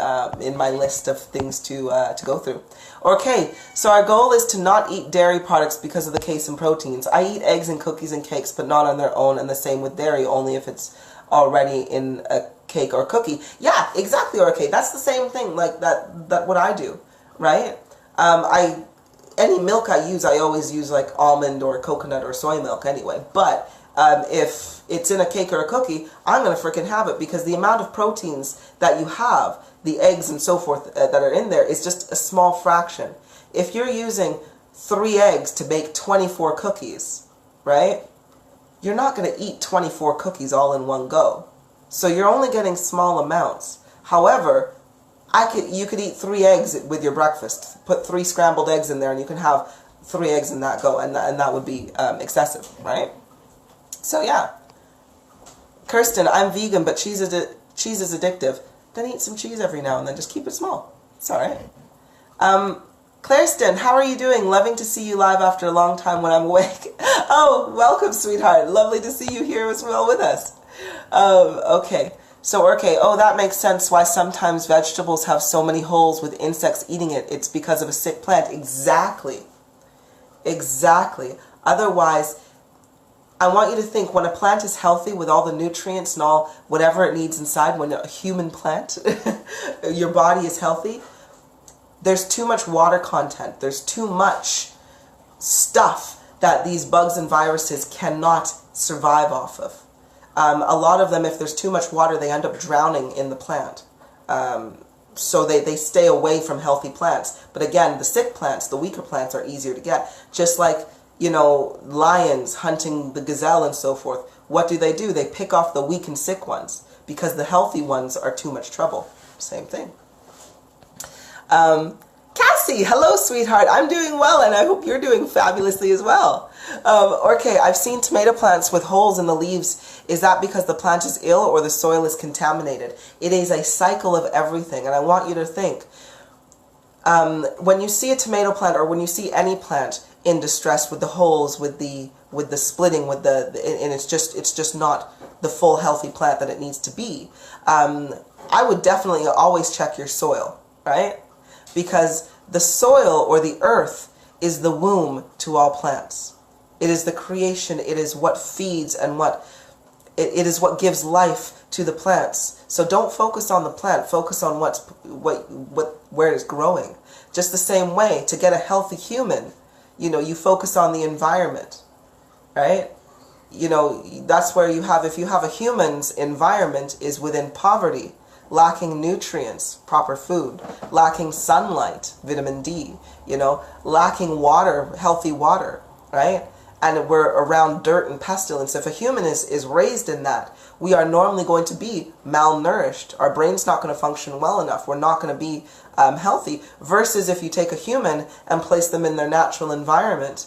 my list of things to go through. Okay, so our goal is to not eat dairy products because of the casein proteins. I eat eggs and cookies and cakes, but not on their own, and the same with dairy, only if it's already in a cake or cookie. Yeah, exactly, okay. That's the same thing, like that what I do, right? Any milk I use, I always use like almond or coconut or soy milk anyway. But if it's in a cake or a cookie, I'm going to freaking have it because the amount of proteins that you have, the eggs and so forth that are in there is just a small fraction. If you're using 3 eggs to bake 24 cookies, right? You're not going to eat 24 cookies all in one go. So you're only getting small amounts. However, you could eat 3 eggs with your breakfast. Put 3 scrambled eggs in there and you can have 3 eggs in that go, and that would be excessive, right? So yeah. Kirsten, I'm vegan, but cheese is addictive. Then eat some cheese every now and then. Just keep it small. It's alright. Clairston, how are you doing? Loving to see you live after a long time when I'm awake. Oh, welcome, sweetheart. Lovely to see you here as well with us. Okay. So, okay, oh, that makes sense why sometimes vegetables have so many holes with insects eating it. It's because of a sick plant. Exactly. Exactly. Otherwise, I want you to think when a plant is healthy with all the nutrients and all whatever it needs inside, when a human plant, your body is healthy, there's too much water content. There's too much stuff that these bugs and viruses cannot survive off of. A lot of them, if there's too much water, they end up drowning in the plant. So they stay away from healthy plants. But again, the sick plants, the weaker plants are easier to get. Just like, you know, lions hunting the gazelle and so forth. What do? They pick off the weak and sick ones because the healthy ones are too much trouble. Same thing. Cassie, hello, sweetheart. I'm doing well, and I hope you're doing fabulously as well. Okay, I've seen tomato plants with holes in the leaves. Is that because the plant is ill or the soil is contaminated? It is a cycle of everything, and I want you to think. When you see a tomato plant, or when you see any plant in distress, with the holes, with the splitting, and it's just not the full healthy plant that it needs to be, I would definitely always check your soil, right? Because the soil, or the earth, is the womb to all plants. It is the creation. It is what feeds, and it is what gives life to the plants. So don't focus on the plant. Focus on where it's growing. Just the same way, to get a healthy human, you focus on the environment, right? That's where if you have a human's environment is within poverty, lacking nutrients, proper food, lacking sunlight, vitamin D, lacking water, healthy water, right? And we're around dirt and pestilence. If a human is raised in that, we are normally going to be malnourished. Our brain's not going to function well enough. We're not going to be healthy. Versus if you take a human and place them in their natural environment,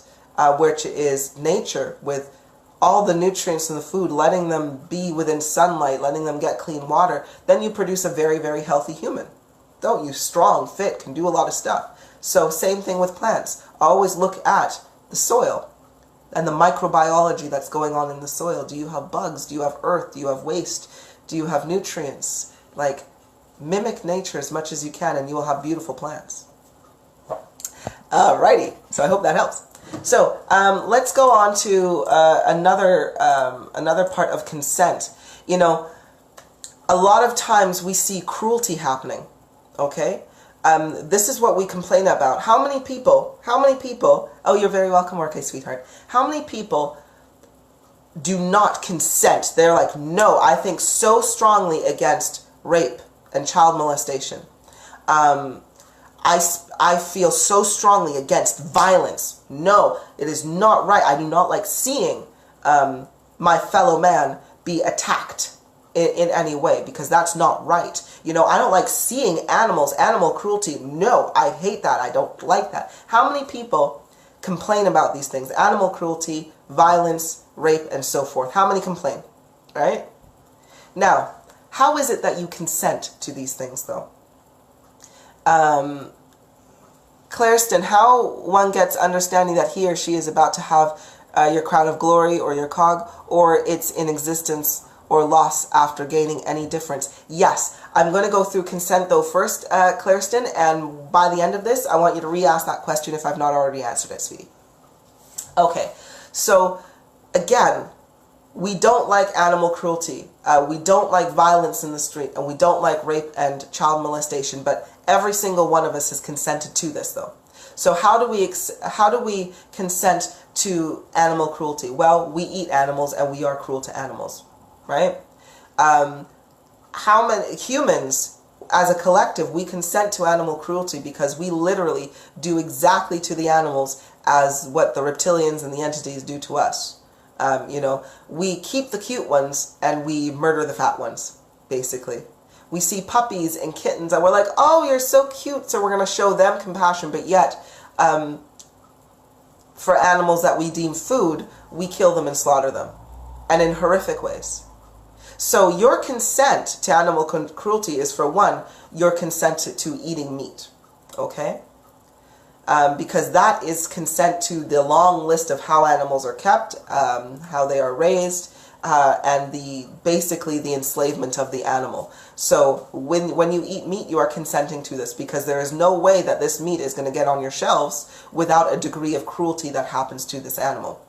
which is nature, with all the nutrients in the food, letting them be within sunlight, letting them get clean water, then you produce a very, very healthy human. Don't you? Strong, fit, can do a lot of stuff. So same thing with plants. Always look at the soil and the microbiology that's going on in the soil. Do you have bugs? Do you have earth? Do you have waste? Do you have nutrients? Like, mimic nature as much as you can, and you will have beautiful plants. Alrighty, so I hope that helps. So let's go on to another part of consent. A lot of times we see cruelty happening, okay? This is what we complain about. How many people, oh, you're very welcome, okay, sweetheart. How many people do not consent? They're like, no, I think so strongly against rape and child molestation. I feel so strongly against violence. No, it is not right. I do not like seeing my fellow man be attacked in any way, because that's not right. I don't like seeing animal cruelty. No, I hate that. I don't like that. How many people complain about these things? Animal cruelty, violence, rape, and so forth. How many complain? Right? Now, how is it that you consent to these things, though? Clareston, how one gets understanding that he or she is about to have your crown of glory or your cog, or it's in existence or loss after gaining any difference? Yes, I'm going to go through consent though first, Clareston, and by the end of this, I want you to re-ask that question if I've not already answered it, sweetie. Okay, so again, we don't like animal cruelty, we don't like violence in the street, and we don't like rape and child molestation, but every single one of us has consented to this though. So how do we consent to animal cruelty? Well, we eat animals and we are cruel to animals, right? How many humans, as a collective, we consent to animal cruelty because we literally do exactly to the animals as what the reptilians and the entities do to us. We keep the cute ones and we murder the fat ones, basically. We see puppies and kittens and we're like, oh, you're so cute, so we're going to show them compassion. But yet, for animals that we deem food, we kill them and slaughter them, and in horrific ways. So your consent to animal cruelty is, for one, your consent to eating meat, okay? Because that is consent to the long list of how animals are kept, how they are raised, and basically the enslavement of the animal. So when you eat meat, you are consenting to this, because there is no way that this meat is going to get on your shelves without a degree of cruelty that happens to this animal.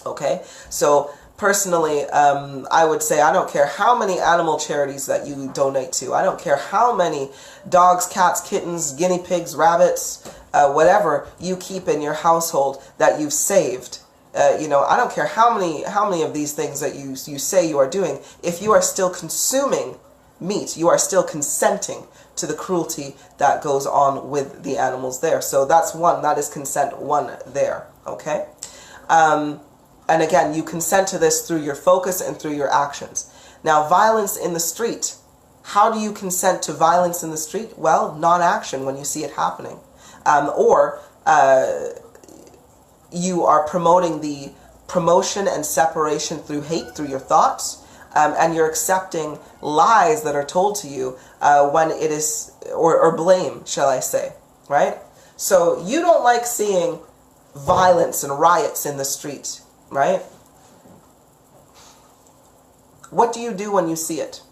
Okay? So personally, I would say I don't care how many animal charities that you donate to. I don't care how many dogs, cats, kittens, guinea pigs, rabbits, whatever you keep in your household that you've saved. I don't care how many of these things that you say you are doing. If you are still consuming meat, you are still consenting to the cruelty that goes on with the animals there. So that's one. That is consent one there. Okay? And again, you consent to this through your focus and through your actions. Now, violence in the street. How do you consent to violence in the street? Well, non-action when you see it happening. You are promoting the promotion and separation through hate, through your thoughts, and you're accepting lies that are told to you when it is, or blame, shall I say. right? So you don't like seeing violence and riots in the street, right? What do you do when you see it?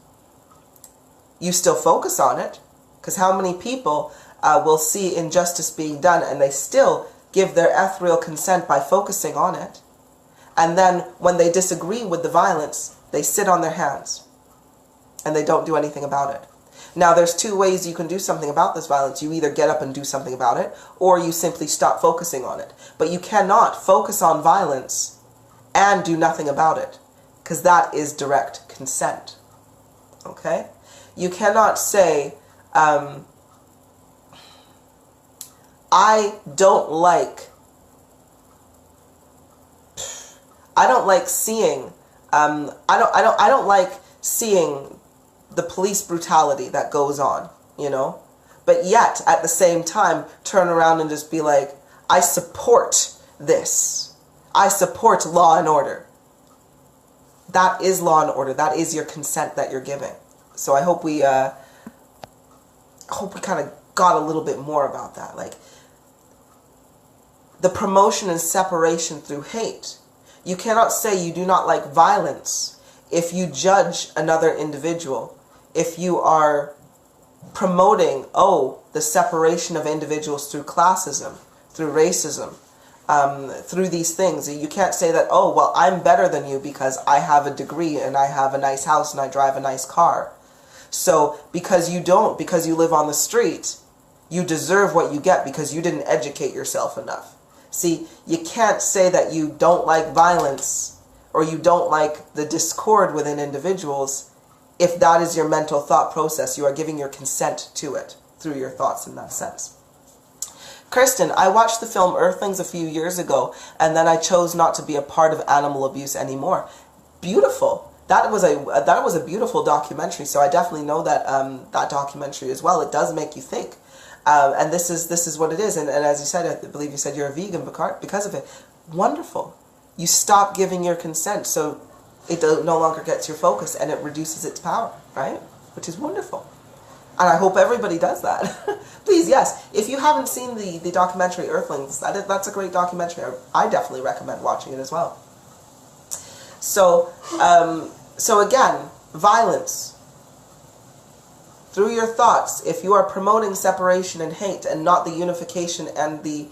You still focus on it, because how many people will see injustice being done and they still give their ethereal consent by focusing on it, and then when they disagree with the violence, they sit on their hands and they don't do anything about it. Now, there's two ways you can do something about this violence. You either get up and do something about it, or you simply stop focusing on it. But you cannot focus on violence and do nothing about it, because that is direct consent. Okay? You cannot say, I don't like seeing, I don't like seeing the police brutality that goes on, you know? But yet, at the same time, turn around and just be like, I support this. I support law and order. That is law and order. That is your consent that you're giving. So I hope we kind of got a little bit more about that. Like, the promotion and separation through hate. You cannot say you do not like violence if you judge another individual. If you are promoting, the separation of individuals through classism, through racism, through these things. You can't say that, I'm better than you because I have a degree and I have a nice house and I drive a nice car. So because you live on the street, you deserve what you get because you didn't educate yourself enough. See, you can't say that you don't like violence or you don't like the discord within individuals if that is your mental thought process. You are giving your consent to it through your thoughts in that sense. Kristen, I watched the film Earthlings a few years ago, and then I chose not to be a part of animal abuse anymore. Beautiful. That was a beautiful documentary. So I definitely know that that documentary as well. It does make you think, and this is what it is. And as you said, I believe you said you're a vegan because of it. Wonderful. You stop giving your consent, so it no longer gets your focus, and it reduces its power, right? Which is wonderful. And I hope everybody does that. Please, yes. If you haven't seen the documentary Earthlings, that's a great documentary. I definitely recommend watching it as well. So again, violence. Through your thoughts, if you are promoting separation and hate and not the unification and the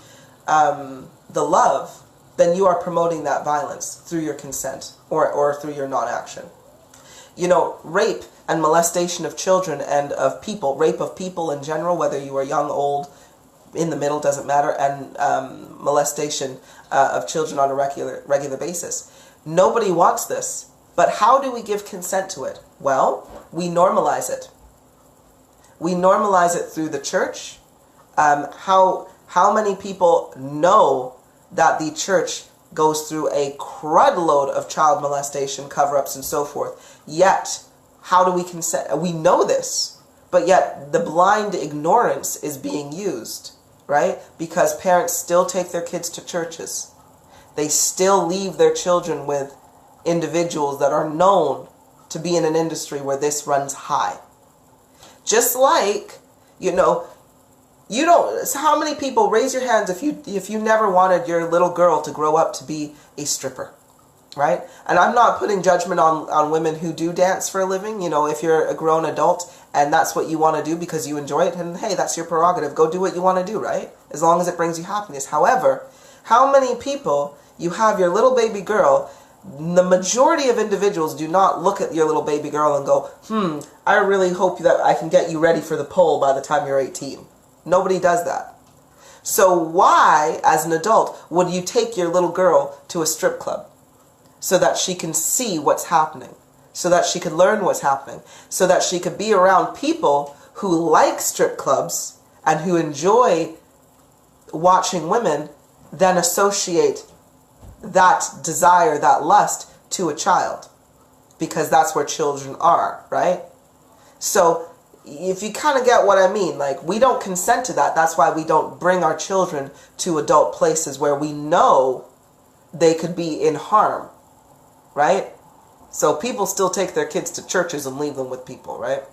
love, then you are promoting that violence through your consent or through your non-action. You know, rape and molestation of children and of people, rape of people in general, whether you are young, old, in the middle, doesn't matter, and molestation of children on a regular basis. Nobody wants this, but how do we give consent to it? Well, we normalize it. We normalize it through the church. How many people know that the church goes through a crud load of child molestation, cover-ups, and so forth? Yet, how do we consent? We know this, but yet the blind ignorance is being used, right? Because parents still take their kids to churches. They still leave their children with individuals that are known to be in an industry where this runs high. Just like, you don't, so how many people, raise your hands if you never wanted your little girl to grow up to be a stripper, right? And I'm not putting judgment on women who do dance for a living. If you're a grown adult and that's what you want to do because you enjoy it, and hey, that's your prerogative. Go do what you want to do, right? As long as it brings you happiness. However, how many people, you have your little baby girl, the majority of individuals do not look at your little baby girl and go, I really hope that I can get you ready for the pole by the time you're 18. Nobody does that. So why, as an adult, would you take your little girl to a strip club? So that she can see what's happening. So that she can learn what's happening. So that she could be around people who like strip clubs and who enjoy watching women, then associate that desire, that lust, to a child. Because that's where children are, right? So, if you kind of get what I mean, like, we don't consent to that. That's why we don't bring our children to adult places where we know they could be in harm, right? So people still take their kids to churches and leave them with people, right?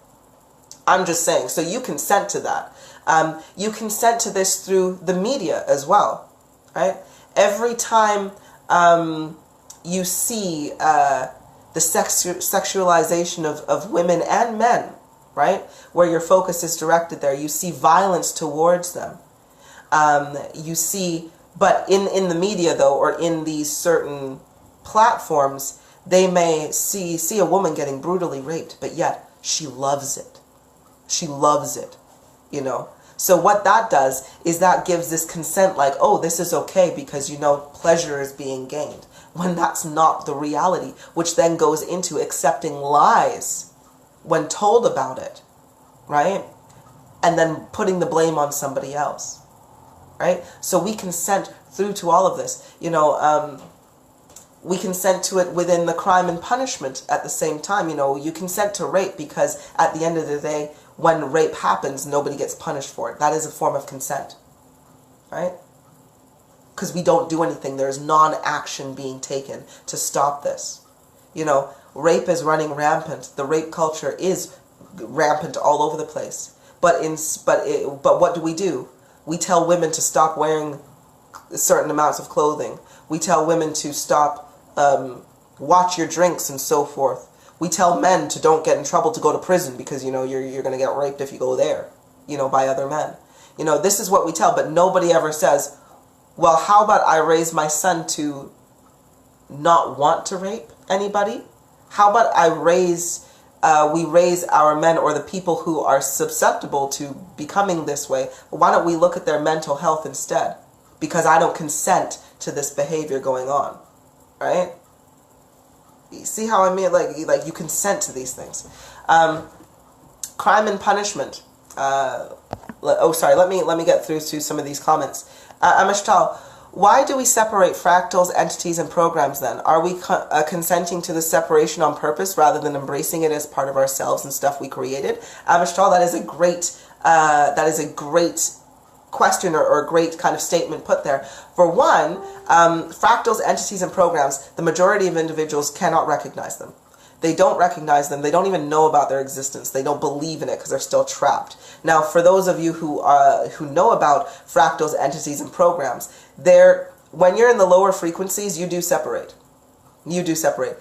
I'm just saying, so you consent to that. You consent to this through the media as well, right? Every time you see the sexualization of women and men, right, where your focus is directed there, you see violence towards them. You see, but in the media though, or in these certain platforms, they may see a woman getting brutally raped, but yet she loves it. She loves it, you know. So what that does is that gives this consent like, oh, this is okay because, you know, pleasure is being gained. When that's not the reality, which then goes into accepting lies when told about it, right? And then putting the blame on somebody else, right? So we consent through to all of this. You know, we consent to it within the crime and punishment at the same time. You know, you consent to rape because at the end of the day, when rape happens, nobody gets punished for it. That is a form of consent, right? Because we don't do anything. There's non-action being taken to stop this. You know, rape is running rampant. The rape culture is rampant all over the place. But what do? We tell women to stop wearing certain amounts of clothing. We tell women to stop, watch your drinks and so forth. We tell men to don't get in trouble, to go to prison because, you know, you're going to get raped if you go there, you know, by other men. You know, this is what we tell, but nobody ever says, well, how about I raise my son to not want to rape anybody? How about we raise our men, or the people who are susceptible to becoming this way, why don't we look at their mental health instead? Because I don't consent to this behavior going on, right? You see how I mean? Like you consent to these things. Crime and punishment. Sorry. Let me get through to some of these comments. Amishtal, why do we separate fractals, entities, and programs then? Are we consenting to the separation on purpose rather than embracing it as part of ourselves and stuff we created? Amishtal, that is a great question or a great kind of statement put there. For one, fractals, entities, and programs, the majority of individuals cannot recognize them. They don't recognize them. They don't even know about their existence. They don't believe in it because they're still trapped. Now, for those of you who know about fractals, entities, and programs, when you're in the lower frequencies, you do separate. You do separate.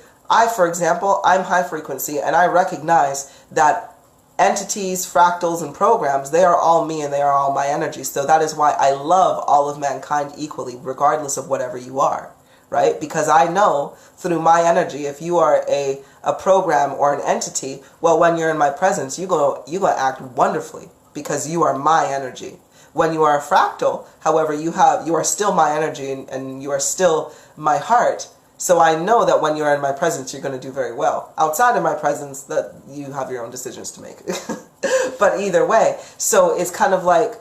For example, I'm high frequency, and I recognize that entities, fractals, and programs, they are all me and they are all my energy. So that is why I love all of mankind equally, regardless of whatever you are, right? Because I know through my energy, if you are a program or an entity, well, when you're in my presence, you're gonna act wonderfully because you are my energy. When you are a fractal, however, you are still my energy and you are still my heart. So I know that when you're in my presence, you're going to do very well. Outside of my presence, that you have your own decisions to make. But either way, so it's kind of like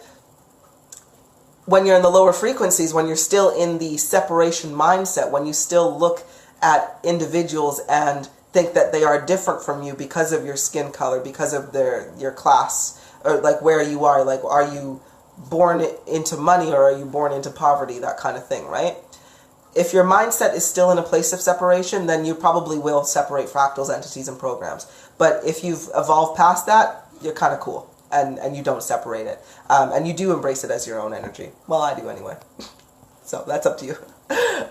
when you're in the lower frequencies, when you're still in the separation mindset, when you still look at individuals and think that they are different from you because of your skin color, because of your class, or like where you are, like are you born into money or are you born into poverty, that kind of thing, right? If your mindset is still in a place of separation, then you probably will separate fractals, entities, and programs. But if you've evolved past that, you're kind of cool, and you don't separate it. And you do embrace it as your own energy. Well, I do anyway. So that's up to you.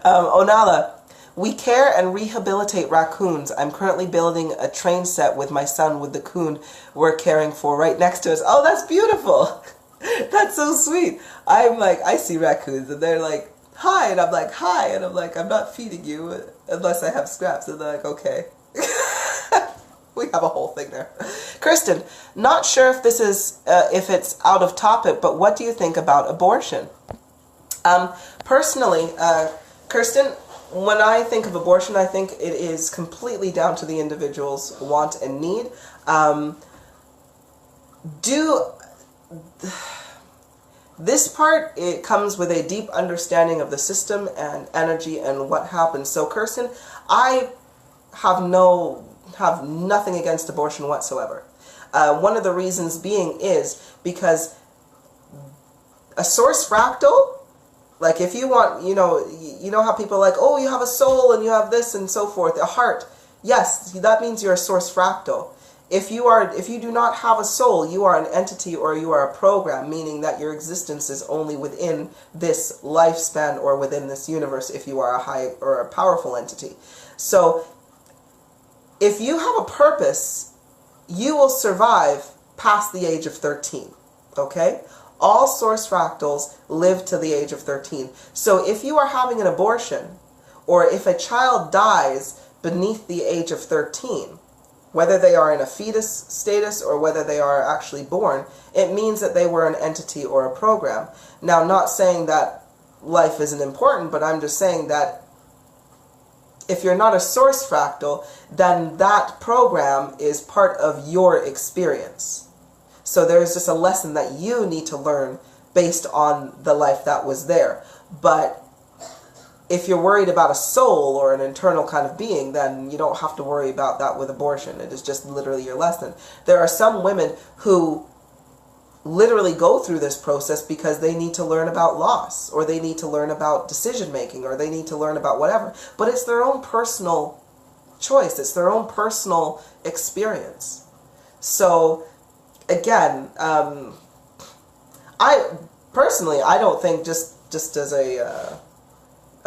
Onala, we care and rehabilitate raccoons. I'm currently building a train set with my son with the coon we're caring for right next to us. Oh, that's beautiful. That's so sweet. I'm like, I see raccoons, and they're like, hi, and I'm like, hi, and I'm like, I'm not feeding you unless I have scraps, and they're like, okay. We have a whole thing there. Kirsten, not sure if this is, if it's out of topic, but what do you think about abortion? Personally, Kirsten, when I think of abortion, I think it is completely down to the individual's want and need. This part, it comes with a deep understanding of the system and energy and what happens. So, Kirsten, I have nothing against abortion whatsoever. One of the reasons being is because a source fractal, like if you want, you know how people are like, oh, you have a soul and you have this and so forth, a heart. Yes, that means you're a source fractal. if you do not have a soul, you are an entity or you are a program, meaning that your existence is only within this lifespan or within this universe if you are a high or a powerful entity. So if you have a purpose, you will survive past the age of 13. Okay? All source fractals live to the age of 13. So if you are having an abortion, or if a child dies beneath the age of 13, whether they are in a fetus status or whether they are actually born, it means that they were an entity or a program. Now, not saying that life isn't important, but I'm just saying that if you're not a source fractal, then that program is part of your experience. So there's just a lesson that you need to learn based on the life that was there. But if you're worried about a soul or an internal kind of being, then you don't have to worry about that with abortion. It is just literally your lesson. There are some women who literally go through this process because they need to learn about loss, or they need to learn about decision making, or they need to learn about whatever. But it's their own personal choice. It's their own personal experience. So again, I don't think just as a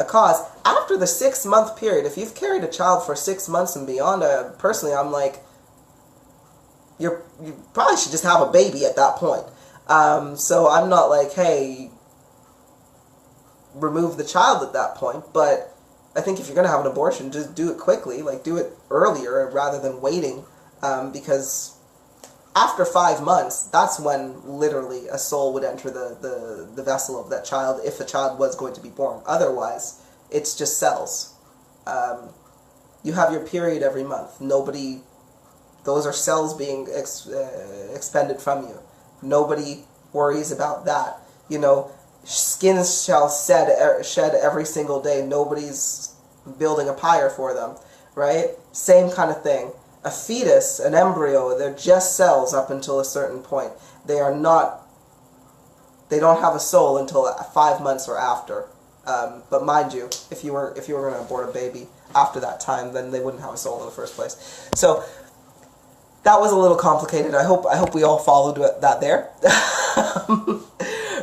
cause, after the 6-month period, if you've carried a child for 6 months and beyond, personally, I'm like, you probably should just have a baby at that point. So I'm not like, hey, remove the child at that point, but I think if you're going to have an abortion, just do it quickly, like do it earlier rather than waiting, because after 5 months, that's when literally a soul would enter the vessel of that child, if a child was going to be born. Otherwise, it's just cells. You have your period every month. Those are cells being expended from you. Nobody worries about that. You know, skin shall shed every single day. Nobody's building a pyre for them, right? Same kind of thing. A fetus, an embryo, they're just cells up until a certain point. They don't have a soul until 5 months or after. But mind you, if you were going to abort a baby after that time, then they wouldn't have a soul in the first place. So that was a little complicated. I hope we all followed that there.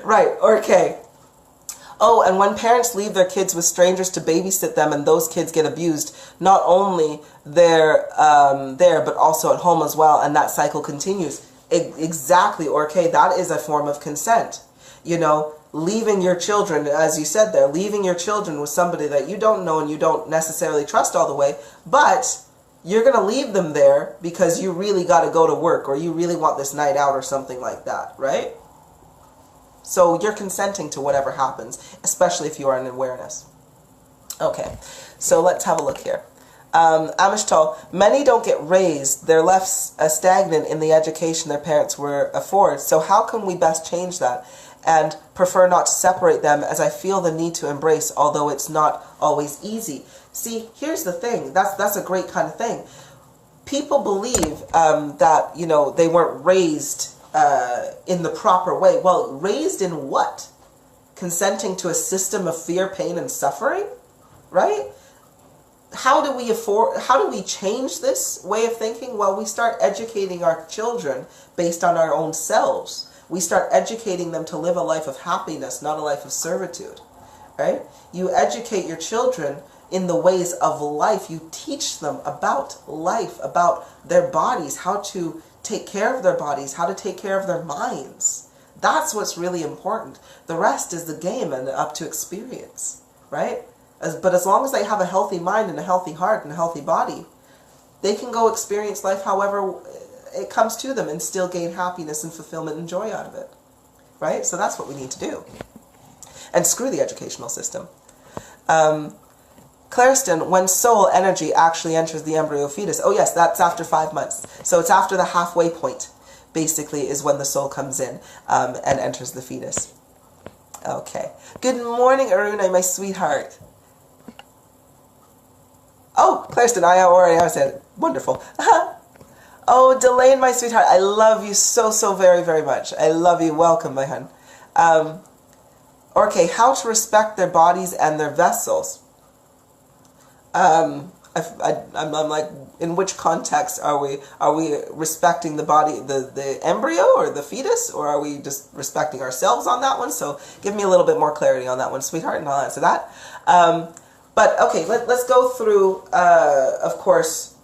Right, okay. Oh, and when parents leave their kids with strangers to babysit them and those kids get abused, not only there, but also at home as well, and that cycle continues. Exactly, okay, that is a form of consent. You know, leaving your children, as you said there, leaving your children with somebody that you don't know and you don't necessarily trust all the way, but you're going to leave them there because you really got to go to work, or you really want this night out or something like that, right? So you're consenting to whatever happens, especially if you are in awareness. Okay, so let's have a look here. Amishtal, many don't get raised. They're left stagnant in the education their parents were afforded. So how can we best change that? And prefer not to separate them, as I feel the need to embrace, although it's not always easy. See, here's the thing. That's a great kind of thing. People believe that, you know, they weren't raised in the proper way. Well, raised in what? Consenting to a system of fear, pain, and suffering? Right? How do we change this way of thinking? Well, we start educating our children based on our own selves. We start educating them to live a life of happiness, not a life of servitude. Right? You educate your children in the ways of life. You teach them about life, about their bodies, how to take care of their bodies, how to take care of their minds. That's what's really important. The rest is the game and up to experience, right? But as long as they have a healthy mind and a healthy heart and a healthy body, they can go experience life however it comes to them and still gain happiness and fulfillment and joy out of it, right? So that's what we need to do. And screw the educational system. Clareston, when soul energy actually enters the embryo fetus. Oh yes, that's after 5 months. So it's after the halfway point, basically, is when the soul comes in and enters the fetus. Okay. Good morning, Aruna, my sweetheart. Oh, Clareston, I already said it. Wonderful. Oh, Delane, my sweetheart, I love you so, so very, very much. I love you. Welcome, my hun. Okay, how to respect their bodies and their vessels. I'm like, in which context are we respecting the body, the embryo or the fetus, or are we just respecting ourselves on that one? So give me a little bit more clarity on that one, sweetheart, and I'll answer that. But okay, let's go through, of course,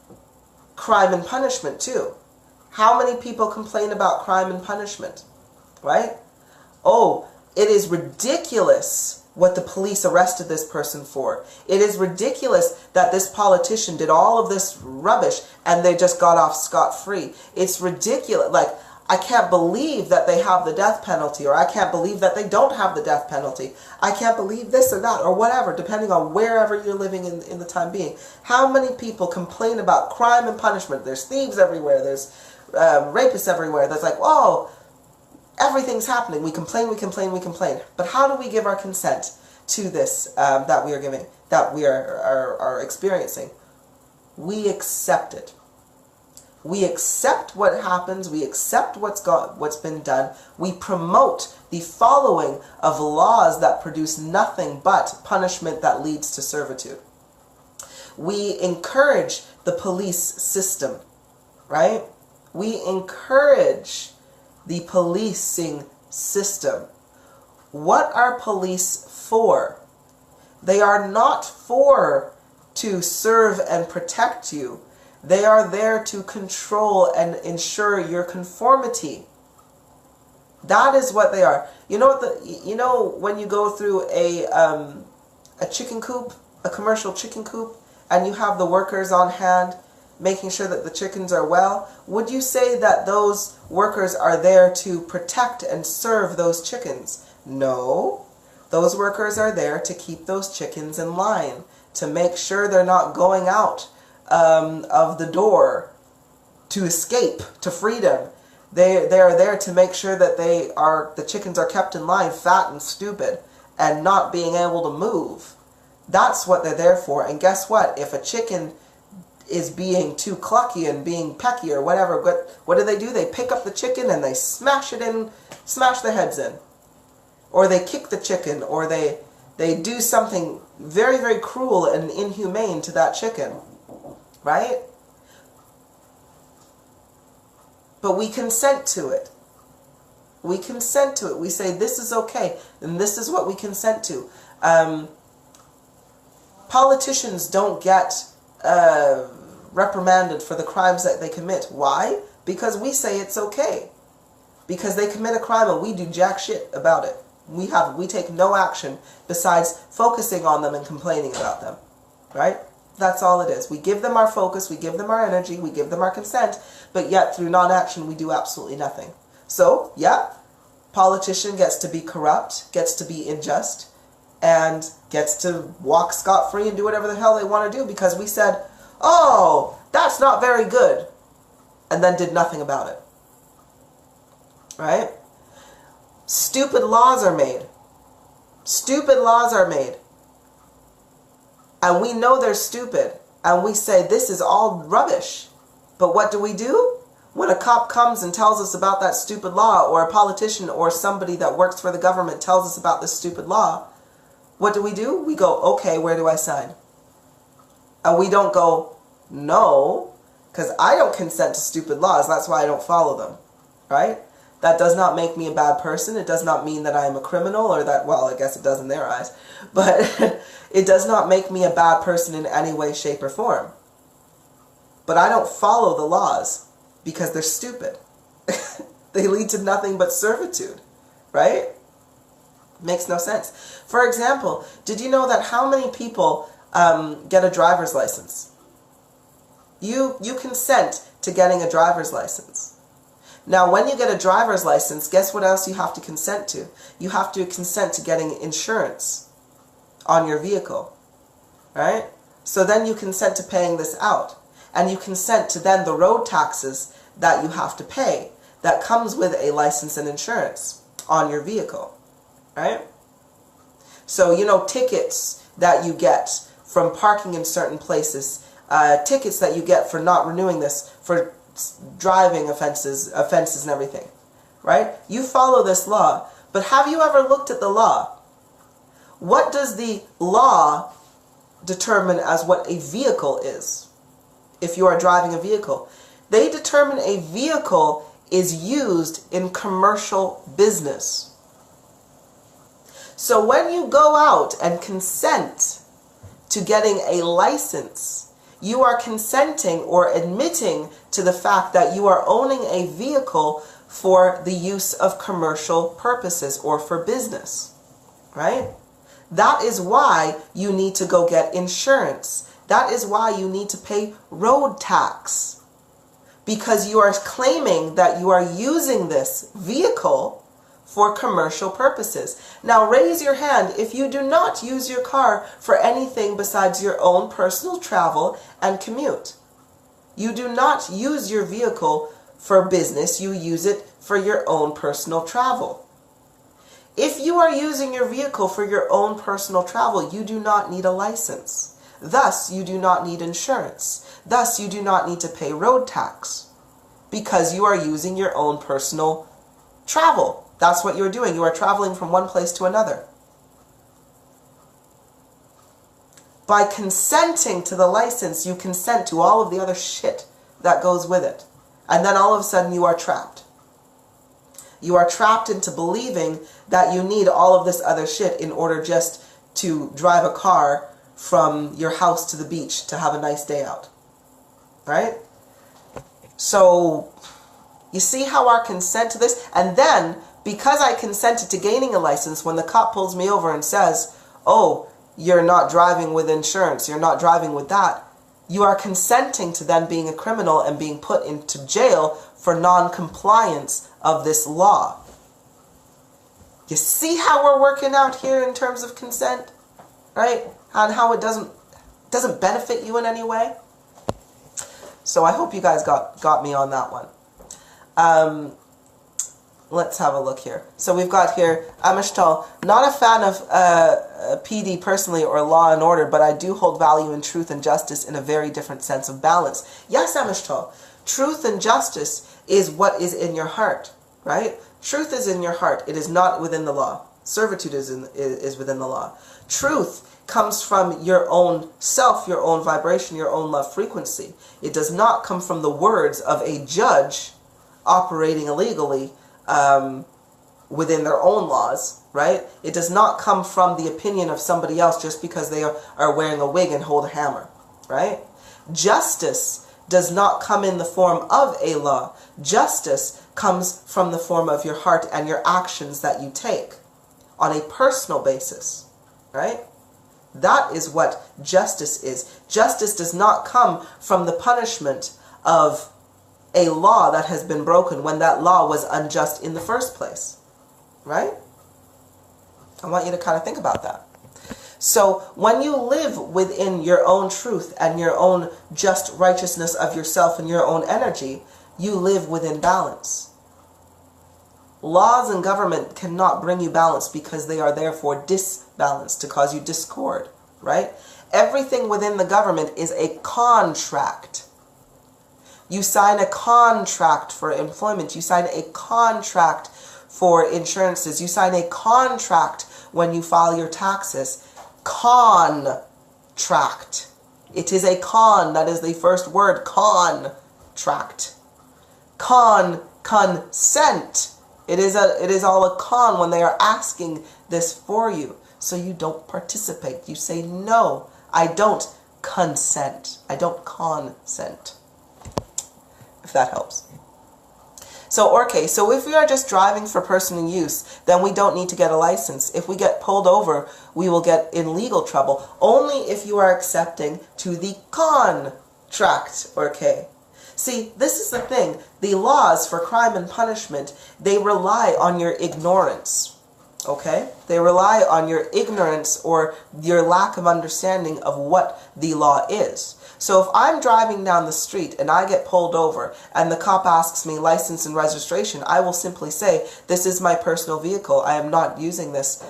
crime and punishment too. How many people complain about crime and punishment, right? Oh, it is ridiculous what the police arrested this person for. It is ridiculous that this politician did all of this rubbish and they just got off scot-free. It's ridiculous. Like, I can't believe that they have the death penalty, or I can't believe that they don't have the death penalty. I can't believe this or that or whatever, depending on wherever you're living in the time being. How many people complain about crime and punishment? There's thieves everywhere. There's rapists everywhere. There's like, oh, everything's happening. We complain, we complain, we complain. But how do we give our consent to this that we are giving, that we are experiencing? We accept it. We accept what happens. We accept what's been done. We promote the following of laws that produce nothing but punishment that leads to servitude. We encourage the police system, right? We encourage the policing system. What are police for? They are not for to serve and protect you. They are there to control and ensure your conformity. That is what they are. You know what when you go through a chicken coop, a commercial chicken coop, and you have the workers on hand making sure that the chickens are well, would you say that those workers are there to protect and serve those chickens? No. Those workers are there to keep those chickens in line, to make sure they're not going out of the door to escape to freedom. They are there to make sure that the chickens are kept in line, fat and stupid, and not being able to move. That's what they're there for. And guess what? If a chicken is being too clucky and being pecky or whatever, what do? They pick up the chicken and they smash their heads in. Or they kick the chicken, or they do something very, very cruel and inhumane to that chicken. Right? But we consent to it. We consent to it. We say this is okay, and this is what we consent to. Politicians don't get reprimanded for the crimes that they commit. Why? Because we say it's okay. Because they commit a crime and we do jack shit about it. We take no action besides focusing on them and complaining about them. Right? That's all it is. We give them our focus, we give them our energy, we give them our consent, but yet through non-action we do absolutely nothing. So, yeah, politician gets to be corrupt, gets to be unjust, and gets to walk scot-free and do whatever the hell they want to do because we said, oh, that's not very good, and then did nothing about it. Right? Stupid laws are made. Stupid laws are made. And we know they're stupid. And we say, this is all rubbish. But what do? When a cop comes and tells us about that stupid law, or a politician or somebody that works for the government tells us about this stupid law, what do? We go, okay, where do I sign? And we don't go, no, because I don't consent to stupid laws. That's why I don't follow them. Right? That does not make me a bad person. It does not mean that I am a criminal, or that, well, I guess it does in their eyes. But it does not make me a bad person in any way, shape, or form. But I don't follow the laws because they're stupid. They lead to nothing but servitude. Right? Makes no sense. For example, did you know that how many people get a driver's license? You consent to getting a driver's license. Now, when you get a driver's license, guess what else you have to consent to? You have to consent to getting insurance on your vehicle, right? So then you consent to paying this out. And you consent to then the road taxes that you have to pay that comes with a license and insurance on your vehicle, right? So, you know, tickets that you get from parking in certain places, tickets that you get for not renewing this, for driving offenses and everything, right? You follow this law, but have you ever looked at the law? What does the law determine as what a vehicle is. If you are driving a vehicle, they determine a vehicle is used in commercial business. So when you go out and consent to getting a license, you are consenting or admitting to the fact that you are owning a vehicle for the use of commercial purposes or for business, right? That is why you need to go get insurance. That is why you need to pay road tax, because you are claiming that you are using this vehicle for commercial purposes. Now raise your hand if you do not use your car for anything besides your own personal travel and commute. You do not use your vehicle for business, you use it for your own personal travel. If you are using your vehicle for your own personal travel, you do not need a license. Thus, you do not need insurance. Thus, you do not need to pay road tax, because you are using your own personal travel. That's what you're doing. You are traveling from one place to another. By consenting to the license, you consent to all of the other shit that goes with it. And then all of a sudden you are trapped. You are trapped into believing that you need all of this other shit in order just to drive a car from your house to the beach to have a nice day out. Right? So, you see how our consent to this, and then, because I consented to gaining a license, when the cop pulls me over and says, oh, you're not driving with insurance, you're not driving with that, you are consenting to then being a criminal and being put into jail for non-compliance of this law. You see how we're working out here in terms of consent? Right? And how it doesn't benefit you in any way? So I hope you guys got me on that one. Let's have a look here. So we've got here, Amishtal, not a fan of PD personally or law and order, but I do hold value in truth and justice in a very different sense of balance. Yes, Amishtal, truth and justice is what is in your heart, right? Truth is in your heart. It is not within the law. Servitude is within the law. Truth comes from your own self, your own vibration, your own love frequency. It does not come from the words of a judge operating illegally within their own laws, right? It does not come from the opinion of somebody else just because they are wearing a wig and hold a hammer, right? Justice does not come in the form of a law. Justice comes from the form of your heart and your actions that you take on a personal basis, right? That is what justice is. Justice does not come from the punishment of a law that has been broken when that law was unjust in the first place, right? I want you to kind of think about that. So when you live within your own truth and your own just righteousness of yourself and your own energy, you live within balance. Laws and government cannot bring you balance because they are therefore disbalanced, to cause you discord, right? Everything within the government is a contract. You sign a contract for employment. You sign a contract for insurances. You sign a contract when you file your taxes. Contract. It is a con. That is the first word. Contract. Consent. It is all a con when they are asking this for you. So you don't participate. You say, no, I don't consent. I don't consent. If that helps. So, okay, so if we are just driving for personal use, then we don't need to get a license. If we get pulled over, we will get in legal trouble. Only if you are accepting to the contract, okay? See, this is the thing. The laws for crime and punishment, they rely on your ignorance, okay? They rely on your ignorance or your lack of understanding of what the law is. So if I'm driving down the street and I get pulled over and the cop asks me license and registration, I will simply say, this is my personal vehicle. I am not using this.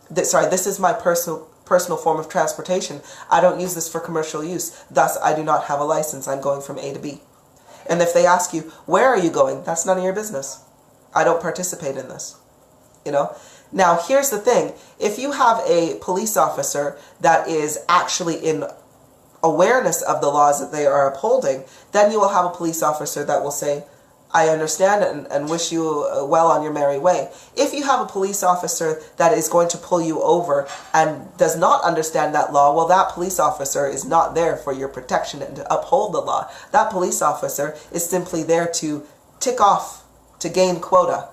This is my personal form of transportation. I don't use this for commercial use. Thus, I do not have a license. I'm going from A to B. And if they ask you, where are you going? That's none of your business. I don't participate in this. You know? Now, here's the thing. If you have a police officer that is actually in awareness of the laws that they are upholding, then you will have a police officer that will say, I understand and wish you well on your merry way. If you have a police officer that is going to pull you over and does not understand that law, well, that police officer is not there for your protection and to uphold the law. That police officer is simply there to tick off, to gain quota,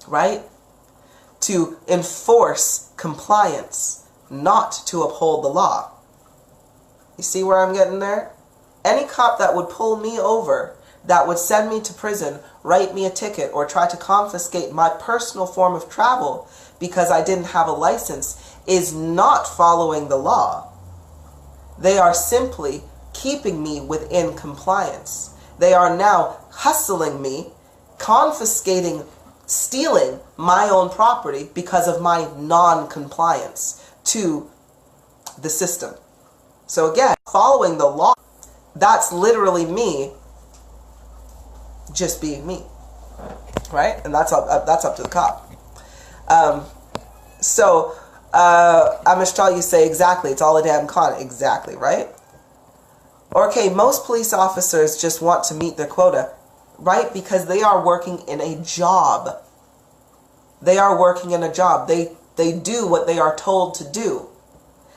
right? To enforce compliance, not to uphold the law. You see where I'm getting there? Any cop that would pull me over, that would send me to prison, write me a ticket, or try to confiscate my personal form of travel because I didn't have a license, is not following the law. They are simply keeping me within compliance. They are now hustling me, confiscating, stealing my own property because of my non-compliance to the system. So again, following the law, that's literally me just being me, right? And that's up to the cop. Amistral, you say, exactly, it's all a damn con. Exactly, right? Okay, most police officers just want to meet their quota, right? Because they are working in a job. They are working in a job. They do what they are told to do.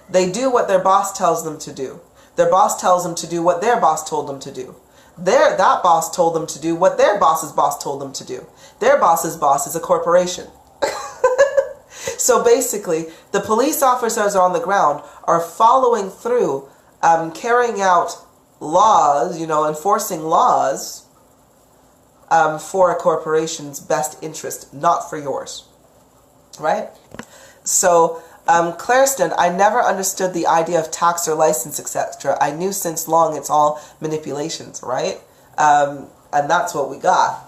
They do what their boss tells them to do. Their boss tells them to do what their boss told them to do. That boss told them to do what their boss's boss told them to do. Their boss's boss is a corporation. So basically, the police officers on the ground are following through, carrying out laws, enforcing laws for a corporation's best interest, not for yours. Right? So, Clareston, I never understood the idea of tax or license, etc. I knew since long it's all manipulations, right? And that's what we got.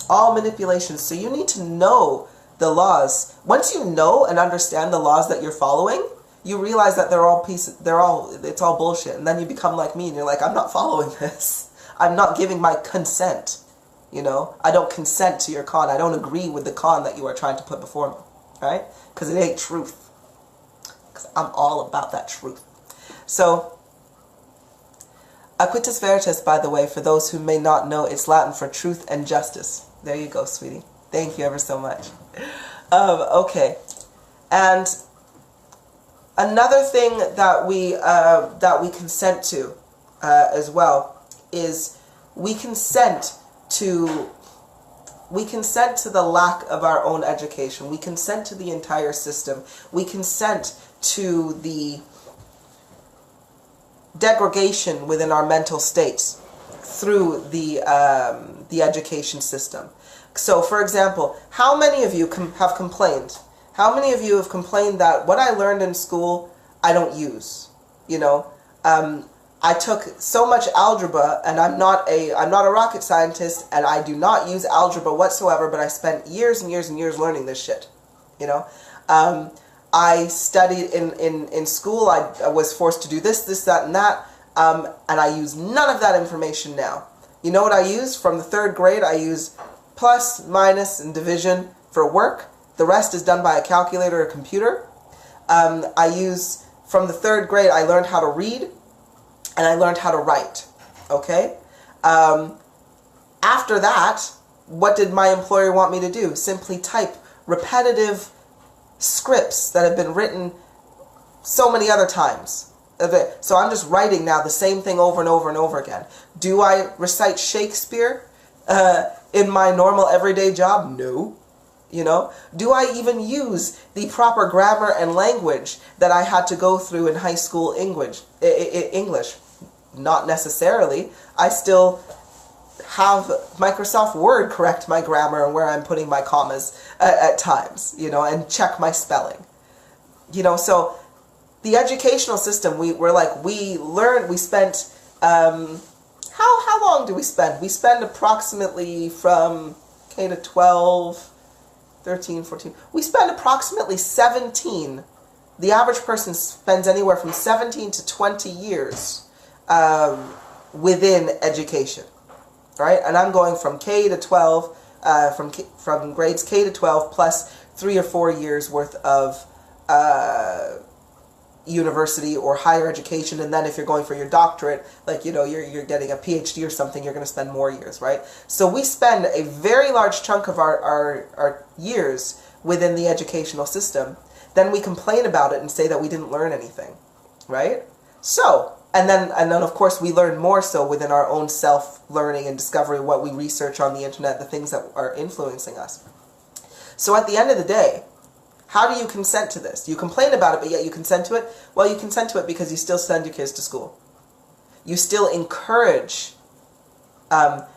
All manipulations. So you need to know the laws. Once you know and understand the laws that you're following, you realize that it's all bullshit. And then you become like me and you're like, I'm not following this. I'm not giving my consent. I don't consent to your con. I don't agree with the con that you are trying to put before me, right? Because it ain't truth. Because I'm all about that truth. So, Aquitas Veritas, by the way, for those who may not know, it's Latin for truth and justice. There you go, sweetie. Thank you ever so much. Okay. And another thing that we consent to as well is we consent to the lack of our own education. We consent to the entire system. We consent to the degradation within our mental states through the education system. So, for example, how many of you have complained? How many of you have complained that what I learned in school I don't use? I took so much algebra, and I'm not a rocket scientist, and I do not use algebra whatsoever. But I spent years and years and years learning this shit. I studied in school. I was forced to do this, that, and that, and I use none of that information now. You know what I use? From the 3rd grade, I use plus, minus, and division for work. The rest is done by a calculator or a computer. From the 3rd grade, I learned how to read, and I learned how to write. Okay? After that, what did my employer want me to do? Simply type repetitive scripts that have been written so many other times. So I'm just writing now the same thing over and over and over again. Do I recite Shakespeare in my normal everyday job? No. Do I even use the proper grammar and language that I had to go through in high school English? Not necessarily. I still have Microsoft Word correct my grammar and where I'm putting my commas at times, and check my spelling. So the educational system, we spent, how long do we spend? We spend approximately from K to 12, 13, 14, we spend approximately 17, the average person spends anywhere from 17 to 20 years within education. Right, and I'm going from K to 12, from grades K to 12 plus 3 or 4 years worth of university or higher education, and then if you're going for your doctorate, like, you know, you're getting a PhD or something, you're going to spend more years, right? So we spend a very large chunk of our years within the educational system. Then we complain about it and say that we didn't learn anything, right? So, and then of course we learn more so within our own self-learning and discovery, what we research on the internet, the things that are influencing us. So at the end of the day, how do you consent to this? You complain about it, but yet you consent to it? Well, you consent to it because you still send your kids to school. You still encourage not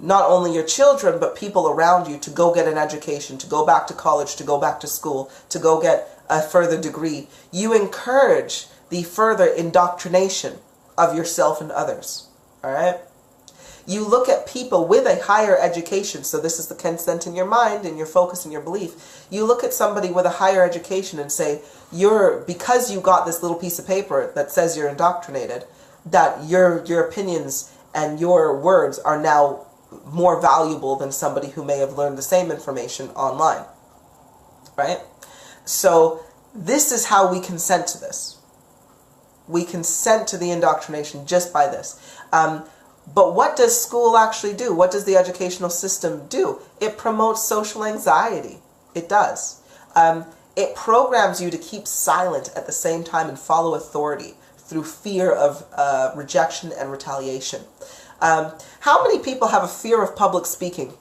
only your children, but people around you to go get an education, to go back to college, to go back to school, to go get a further degree. You encourage the further indoctrination of yourself and others. All right? You look at people with a higher education, so this is the consent in your mind and your focus and your belief. You look at somebody with a higher education and say, because you got this little piece of paper that says you're indoctrinated, that your opinions and your words are now more valuable than somebody who may have learned the same information online. Right? So this is how we consent to this. We consent to the indoctrination just by this. But what does school actually do? What does the educational system do? It promotes social anxiety. It does. It programs you to keep silent at the same time and follow authority through fear of rejection and retaliation. How many people have a fear of public speaking?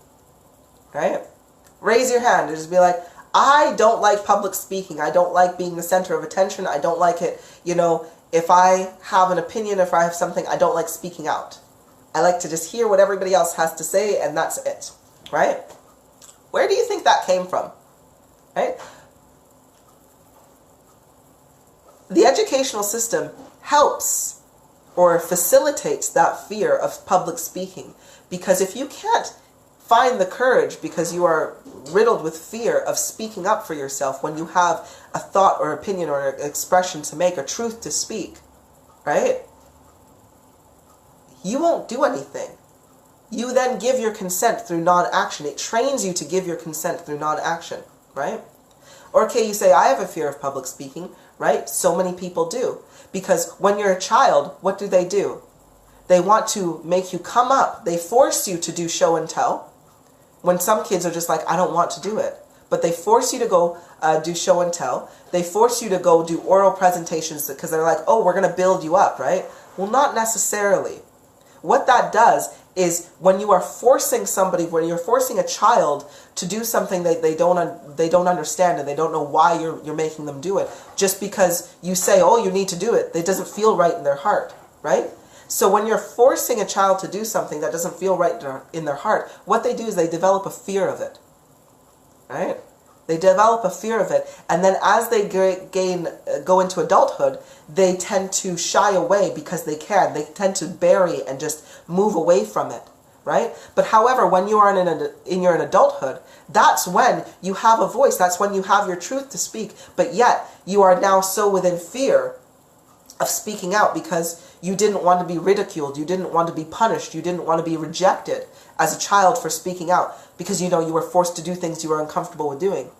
Right? Raise your hand and just be like, I don't like public speaking. I don't like being the center of attention. I don't like it. You know, if I have an opinion, if I have something, I don't like speaking out. I like to just hear what everybody else has to say, and that's it. Right? Where do you think that came from? Right? The educational system helps or facilitates that fear of public speaking, because if you can't find the courage because you are riddled with fear of speaking up for yourself when you have a thought or opinion or expression to make, a truth to speak, right? You won't do anything. You then give your consent through non-action. It trains you to give your consent through non-action, right? Or okay, you say, I have a fear of public speaking, right? So many people do. Because when you're a child, what do? They want to make you come up. They force you to do show and tell. When some kids are just like, I don't want to do it. But they force you to go do show and tell. They force you to go do oral presentations because they're like, oh, we're going to build you up, right? Well, not necessarily. What that does is when you are forcing somebody, when you're forcing a child to do something that they don't understand and they don't know why you're making them do it, just because you say, oh, you need to do it, it doesn't feel right in their heart, right? So when you're forcing a child to do something that doesn't feel right in their heart, what they do is they develop a fear of it, right? They develop a fear of it, and then as they go into adulthood, they tend to shy away because they can. They tend to bury and just move away from it, right? But however, when you are in your adulthood, that's when you have a voice. That's when you have your truth to speak. But yet you are now so within fear of speaking out because you didn't want to be ridiculed. You didn't want to be punished. You didn't want to be rejected as a child for speaking out because, you know, you were forced to do things you were uncomfortable with doing.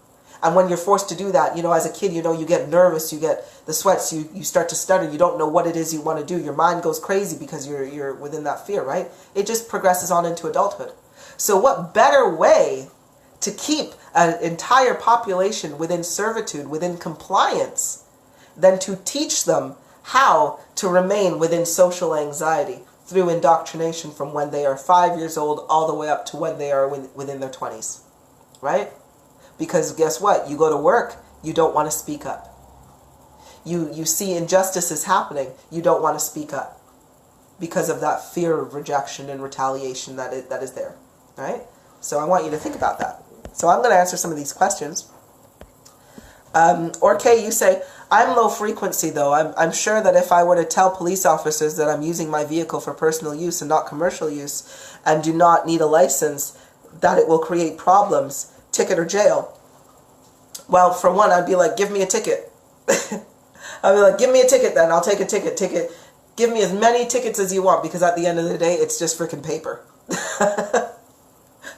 And when you're forced to do that, you know, as a kid, you know, you get nervous, you get the sweats, you start to stutter, you don't know what it is you want to do. Your mind goes crazy because you're within that fear, right? It just progresses on into adulthood. So what better way to keep an entire population within servitude, within compliance, than to teach them how to remain within social anxiety through indoctrination from when they are 5 years old all the way up to when they are within their 20s, right? Because guess what? You go to work, you don't want to speak up. You see injustices happening, you don't want to speak up because of that fear of rejection and retaliation that is there, right? So I want you to think about that. So I'm going to answer some of these questions. Or Kay, you say, I'm low frequency though. I'm sure that if I were to tell police officers that I'm using my vehicle for personal use and not commercial use and do not need a license, that it will create problems. Ticket or jail. Well, for one, I'd be like, give me a ticket. I'd be like, give me a ticket then. I'll take a ticket. Give me as many tickets as you want because at the end of the day, it's just freaking paper.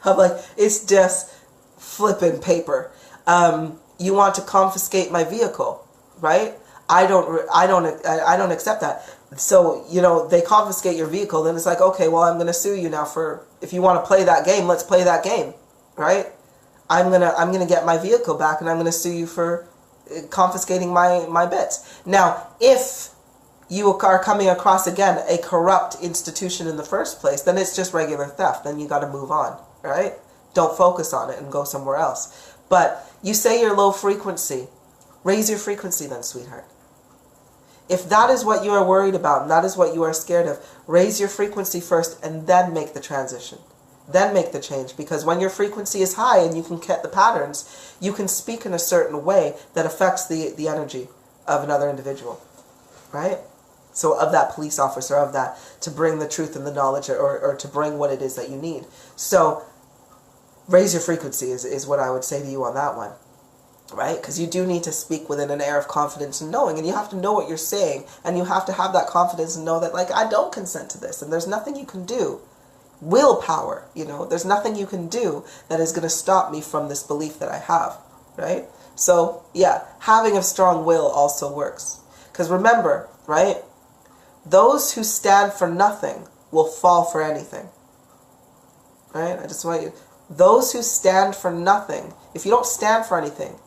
I'm like, it's just flipping paper. You want to confiscate my vehicle, right? I don't accept that. So, you know, they confiscate your vehicle, then it's like, okay, well, I'm going to sue you now for, if you want to play that game, let's play that game, right? I'm going to get my vehicle back, and I'm going to sue you for confiscating my bits. Now, if you are coming across, again, a corrupt institution in the first place, then it's just regular theft. Then you got to move on, right? Don't focus on it and go somewhere else. But you say you're low frequency. Raise your frequency then, sweetheart. If that is what you are worried about and that is what you are scared of, raise your frequency first and then make the transition. Then make the change. Because when your frequency is high and you can get the patterns, you can speak in a certain way that affects the energy of another individual. Right? So of that police officer, of that, to bring the truth and the knowledge, or to bring what it is that you need. So raise your frequency is what I would say to you on that one. Right? Because you do need to speak within an air of confidence and knowing, and you have to know what you're saying, and you have to have that confidence and know that, like, I don't consent to this, and there's nothing you can do. Willpower, you know, there's nothing you can do that is going to stop me from this belief that I have, right? So, yeah, having a strong will also works. Because remember, right, those who stand for nothing will fall for anything, right? I just want you, those who stand for nothing, if you don't stand for anything,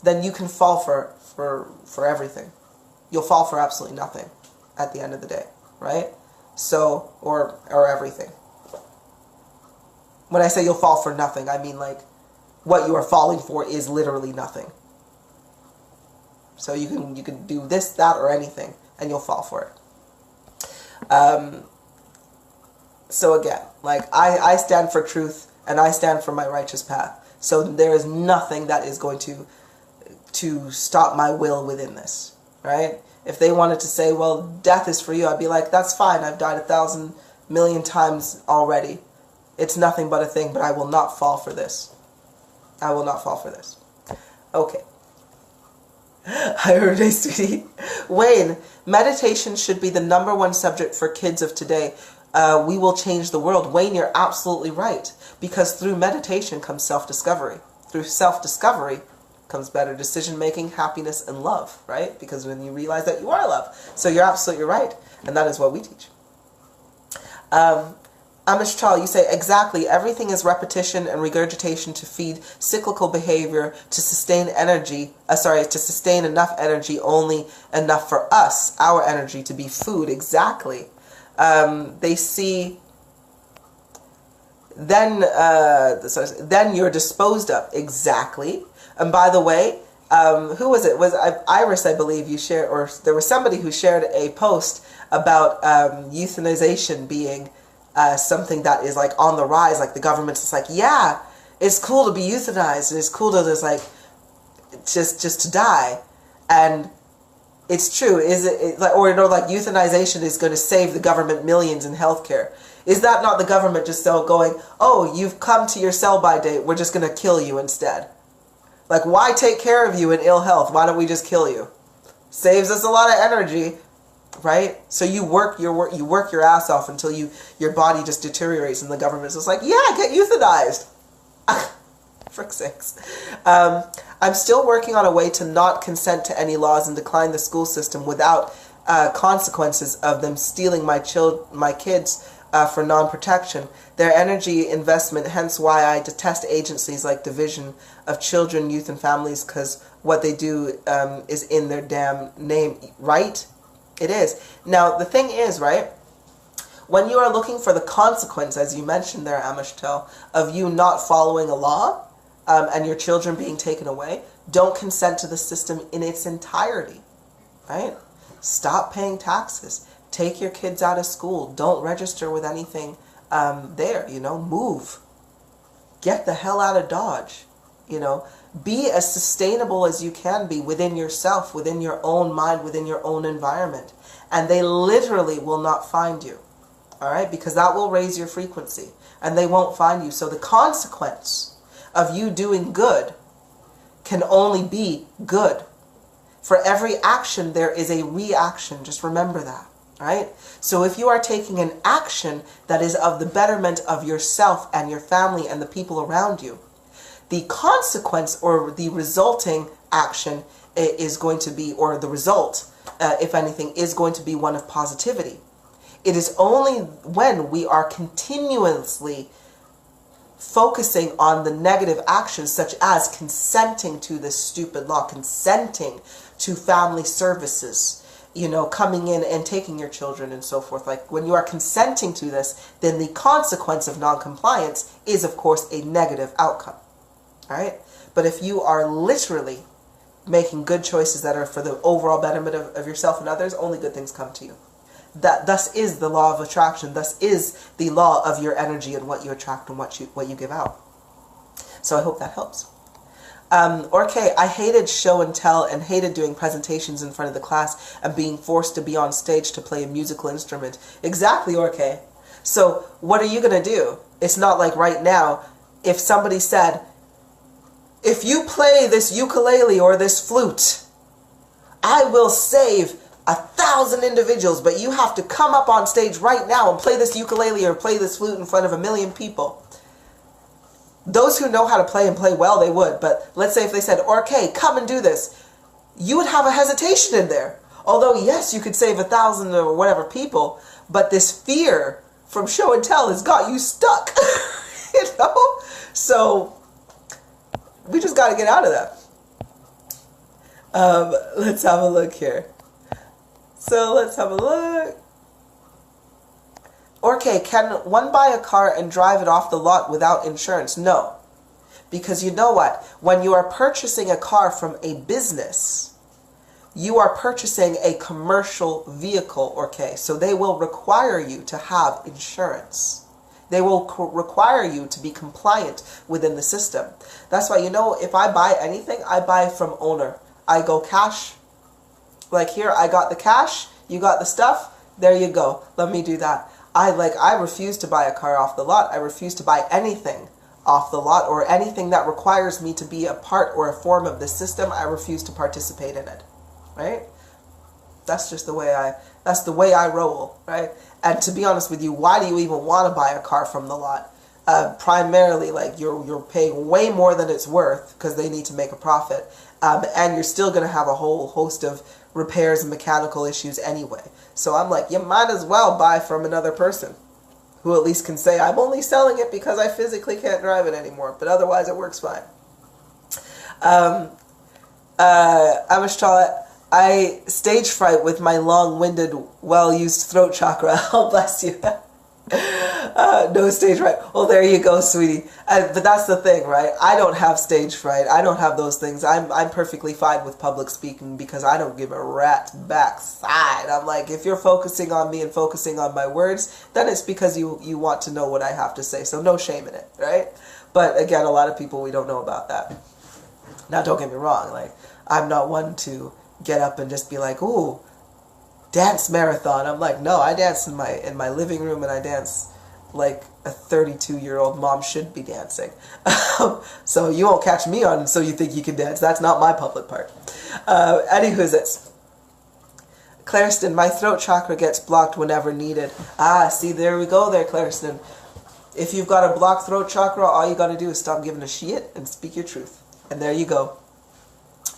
then you can fall for everything. You'll fall for absolutely nothing at the end of the day, right? So, or everything. When I say you'll fall for nothing, I mean, like, what you are falling for is literally nothing. So you can do this, that, or anything, and you'll fall for it. So again, like, I stand for truth, and I stand for my righteous path. So there is nothing that is going to stop my will within this, right? If they wanted to say, well, death is for you, I'd be like, that's fine. I've died 1,000 million times already. It's nothing but a thing, but I will not fall for this. I will not fall for this. Okay. Hi, everybody, sweetie. Wayne, meditation should be the #1 subject for kids of today. We will change the world. Wayne, you're absolutely right. Because through meditation comes self-discovery. Through self-discovery comes better decision-making, happiness, and love, right? Because when you realize that you are love. So you're absolutely right. And that is what we teach. Amish Chal, you say, exactly, everything is repetition and regurgitation to feed cyclical behavior, to sustain energy, to sustain enough energy, only enough for us, our energy, to be food. Exactly. They see, then you're disposed of. Exactly. And by the way, who was it? Was Iris, I believe, you shared, or there was somebody who shared a post about euthanization being something that is, like, on the rise. Like, the government's just like, yeah, it's cool to be euthanized, and it's cool to just, like, just to die. And it's true. Is it like, or, you know, like, euthanization is going to save the government millions in healthcare? Is that not the government just still going, oh, you've come to your sell-by date, we're just going to kill you instead? Like, why take care of you in ill health? Why don't we just kill you? Saves us a lot of energy, right? So you work your ass off until your body just deteriorates, and the government's just like, yeah, get euthanized. Frick's sakes. I'm still working on a way to not consent to any laws and decline the school system without consequences of them stealing my kids for non-protection. Their energy investment, hence why I detest agencies like Division of Children, Youth and Families, because what they do is in their damn name, right? It is. Now, the thing is, right, when you are looking for the consequence, as you mentioned there, Amishtel, of you not following a law and your children being taken away, don't consent to the system in its entirety, right? Stop paying taxes. Take your kids out of school. Don't register with anything there, you know. Move. Get the hell out of Dodge, you know. Be as sustainable as you can be within yourself, within your own mind, within your own environment. And they literally will not find you, all right? Because that will raise your frequency, and they won't find you. So the consequence of you doing good can only be good. For every action, there is a reaction. Just remember that. Right? So if you are taking an action that is of the betterment of yourself and your family and the people around you, the consequence or the resulting action is going to be, or the result, if anything, is going to be one of positivity. It is only when we are continuously focusing on the negative actions, such as consenting to this stupid law, consenting to family services, coming in and taking your children and so forth. Like when you are consenting to this, then the consequence of non-compliance is, of course, a negative outcome. All right? But if you are literally making good choices that are for the overall betterment of yourself and others, only good things come to you. That thus is the law of attraction. Thus is the law of your energy and what you attract and what you give out. So I hope that helps. Okay, I hated show and tell and hated doing presentations in front of the class and being forced to be on stage to play a musical instrument. Exactly, okay. So what are you going to do? It's not like right now, if somebody said, if you play this ukulele or this flute, I will save 1,000 individuals, but you have to come up on stage right now and play this ukulele or play this flute in front of 1 million people. Those who know how to play and play well, they would. But let's say if they said, okay, come and do this, you would have a hesitation in there. Although, yes, you could save 1,000 or whatever people, but this fear from show and tell has got you stuck. So we just got to get out of that. Let's have a look here. So let's have a look. Okay, can one buy a car and drive it off the lot without insurance? No. Because you know what? When you are purchasing a car from a business, you are purchasing a commercial vehicle, okay? So they will require you to have insurance. They will require you to be compliant within the system. That's why, if I buy anything, I buy from owner. I go cash. Like here, I got the cash, you got the stuff, there you go. Let me do that. I refuse to buy a car off the lot. I refuse to buy anything off the lot or anything that requires me to be a part or a form of the system. I refuse to participate in it, right? That's just the way I roll, right? And to be honest with you, why do you even want to buy a car from the lot? Primarily, like you're paying way more than it's worth because they need to make a profit, and you're still going to have a whole host of repairs and mechanical issues anyway. So I'm like, you might as well buy from another person who at least can say, I'm only selling it because I physically can't drive it anymore, but otherwise it works fine. Amishtalat, I stage fright with my long-winded, well-used throat chakra. Oh, bless you. No stage fright. Well, there you go, sweetie. But that's the thing, right? I don't have stage fright. I don't have those things. I'm perfectly fine with public speaking because I don't give a rat's backside. I'm like, if you're focusing on me and focusing on my words, then it's because you want to know what I have to say. So no shame in it, right? But again, a lot of people, we don't know about that. Now, don't get me wrong. Like, I'm not one to get up and just be like, ooh, dance marathon. I'm like, no, I dance in my living room and I dance like a 32-year-old mom should be dancing. So you won't catch me on So You Think You Can Dance. That's not my public part. Anywho's this. Clariston, my throat chakra gets blocked whenever needed. Ah, see, there we go there, Clariston. If you've got a blocked throat chakra, all you got to do is stop giving a shit and speak your truth. And there you go.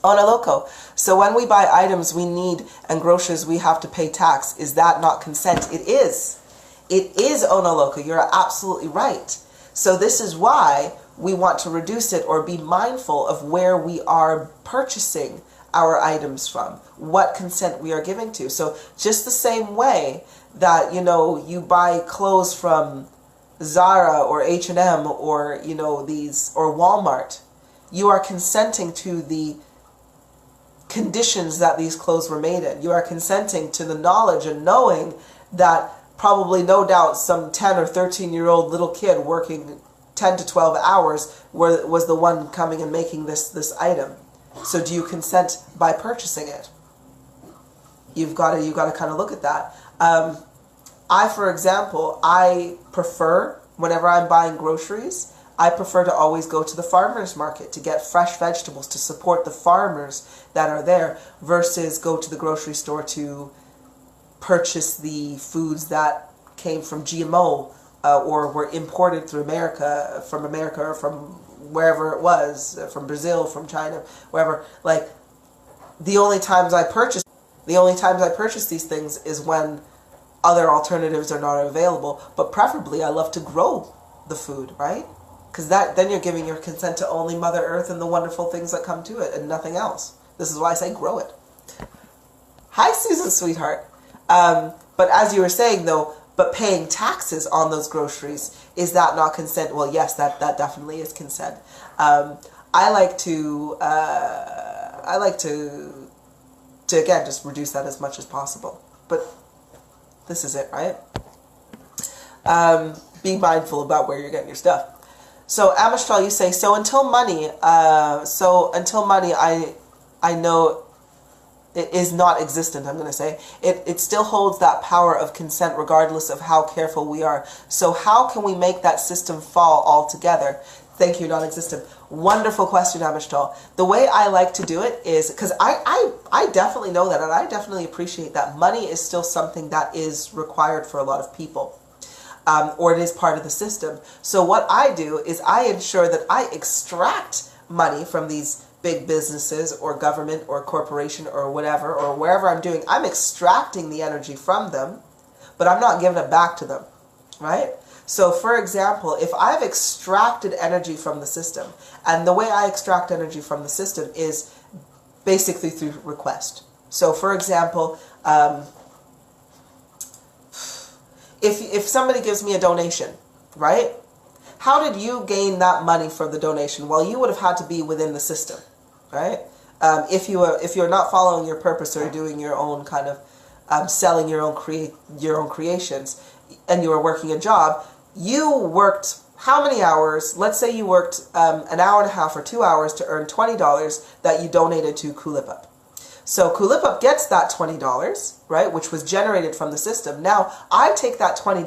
Ona loco. So when we buy items we need and groceries we have to pay tax, is that not consent? It is. It is, Ona loco. You're absolutely right. So this is why we want to reduce it or be mindful of where we are purchasing our items from, what consent we are giving to. So just the same way that, you buy clothes from Zara or H&M or, or Walmart, you are consenting to the conditions that these clothes were made in. You are consenting to the knowledge and knowing that probably, no doubt, some 10 or 13-year-old little kid working 10 to 12 hours was the one coming and making this item. So do you consent by purchasing it? You've got to kind of look at that. For example, I prefer, whenever I'm buying groceries, I prefer to always go to the farmer's market to get fresh vegetables, to support the farmers that are there, versus go to the grocery store to purchase the foods that came from GMO or were imported through America, or from wherever it was, from Brazil, from China, wherever. Like, the only times I purchase these things is when other alternatives are not available. But preferably, I love to grow the food, right? Because then you're giving your consent to only Mother Earth and the wonderful things that come to it, and nothing else. This is why I say grow it. Hi, Susan, sweetheart. But as you were saying, though, but paying taxes on those groceries, is that not consent? Well, yes, that definitely is consent. I like to again, just reduce that as much as possible. But this is it, right? Be mindful about where you're getting your stuff. So, Amistral, you say, so until money, I know it is not existent, I'm going to say. It still holds that power of consent regardless of how careful we are. So how can we make that system fall altogether? Thank you, non-existent. Wonderful question, Amistral. The way I like to do it is, because I definitely know that, and I definitely appreciate that money is still something that is required for a lot of people. Or it is part of the system. So what I do is I ensure that I extract money from these big businesses or government or corporation or whatever, or wherever I'm doing. I'm extracting the energy from them, but I'm not giving it back to them, right? So for example, if I've extracted energy from the system, and the way I extract energy from the system is basically through request. So for example, if somebody gives me a donation, right? How did you gain that money from the donation? Well, you would have had to be within the system, right? If you're not following your purpose or doing your own kind of selling your own creations, and you were working a job, you worked how many hours? Let's say you worked an hour and a half or 2 hours to earn $20 that you donated to Kulipup. So Kulipup gets that $20, right, which was generated from the system. Now, I take that $20,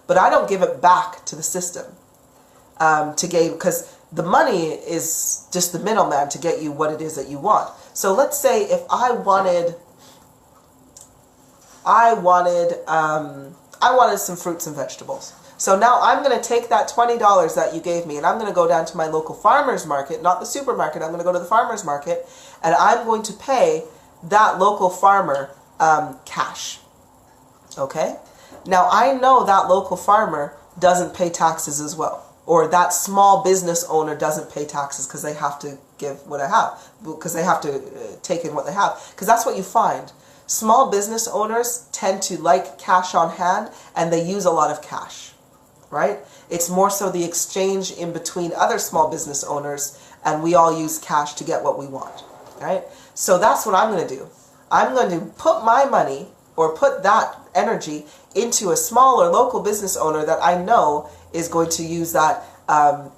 but I don't give it back to the system to gain, because the money is just the middleman to get you what it is that you want. So let's say if I wanted some fruits and vegetables. So now I'm going to take that $20 that you gave me, and I'm going to go down to my local farmer's market, not the supermarket. I'm going to go to the farmer's market, and I'm going to pay that local farmer cash. Okay? Now, I know that local farmer doesn't pay taxes as well, or that small business owner doesn't pay taxes because they have to give what I have, because they have to take in what they have, because that's what you find. Small business owners tend to like cash on hand, and they use a lot of cash, right? It's more so the exchange in between other small business owners, and we all use cash to get what we want, right? So that's what I'm going to do. I'm going to put my money, or put that energy, into a smaller local business owner that I know is going to use that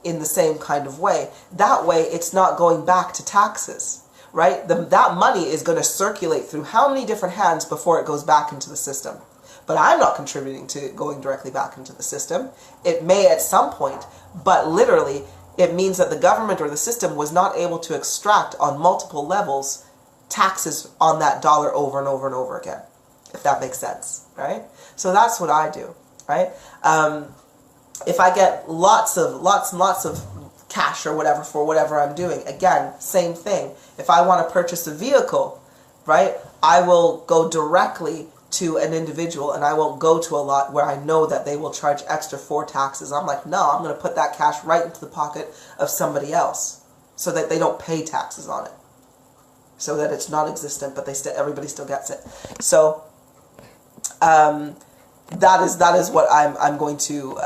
in the same kind of way. That way, it's not going back to taxes. Right? That money is going to circulate through how many different hands before it goes back into the system. But I'm not contributing to going directly back into the system. It may at some point, but literally it means that the government or the system was not able to extract on multiple levels taxes on that dollar over and over and over again, if that makes sense, right? So that's what I do, right? If I get lots and lots of cash or whatever for whatever I'm doing, again, same thing. If I want to purchase a vehicle, right, I will go directly to an individual, and I won't go to a lot where I know that they will charge extra for taxes. I'm like, no, I'm going to put that cash right into the pocket of somebody else so that they don't pay taxes on it, so that it's non-existent, but everybody still gets it. So that is what I'm going to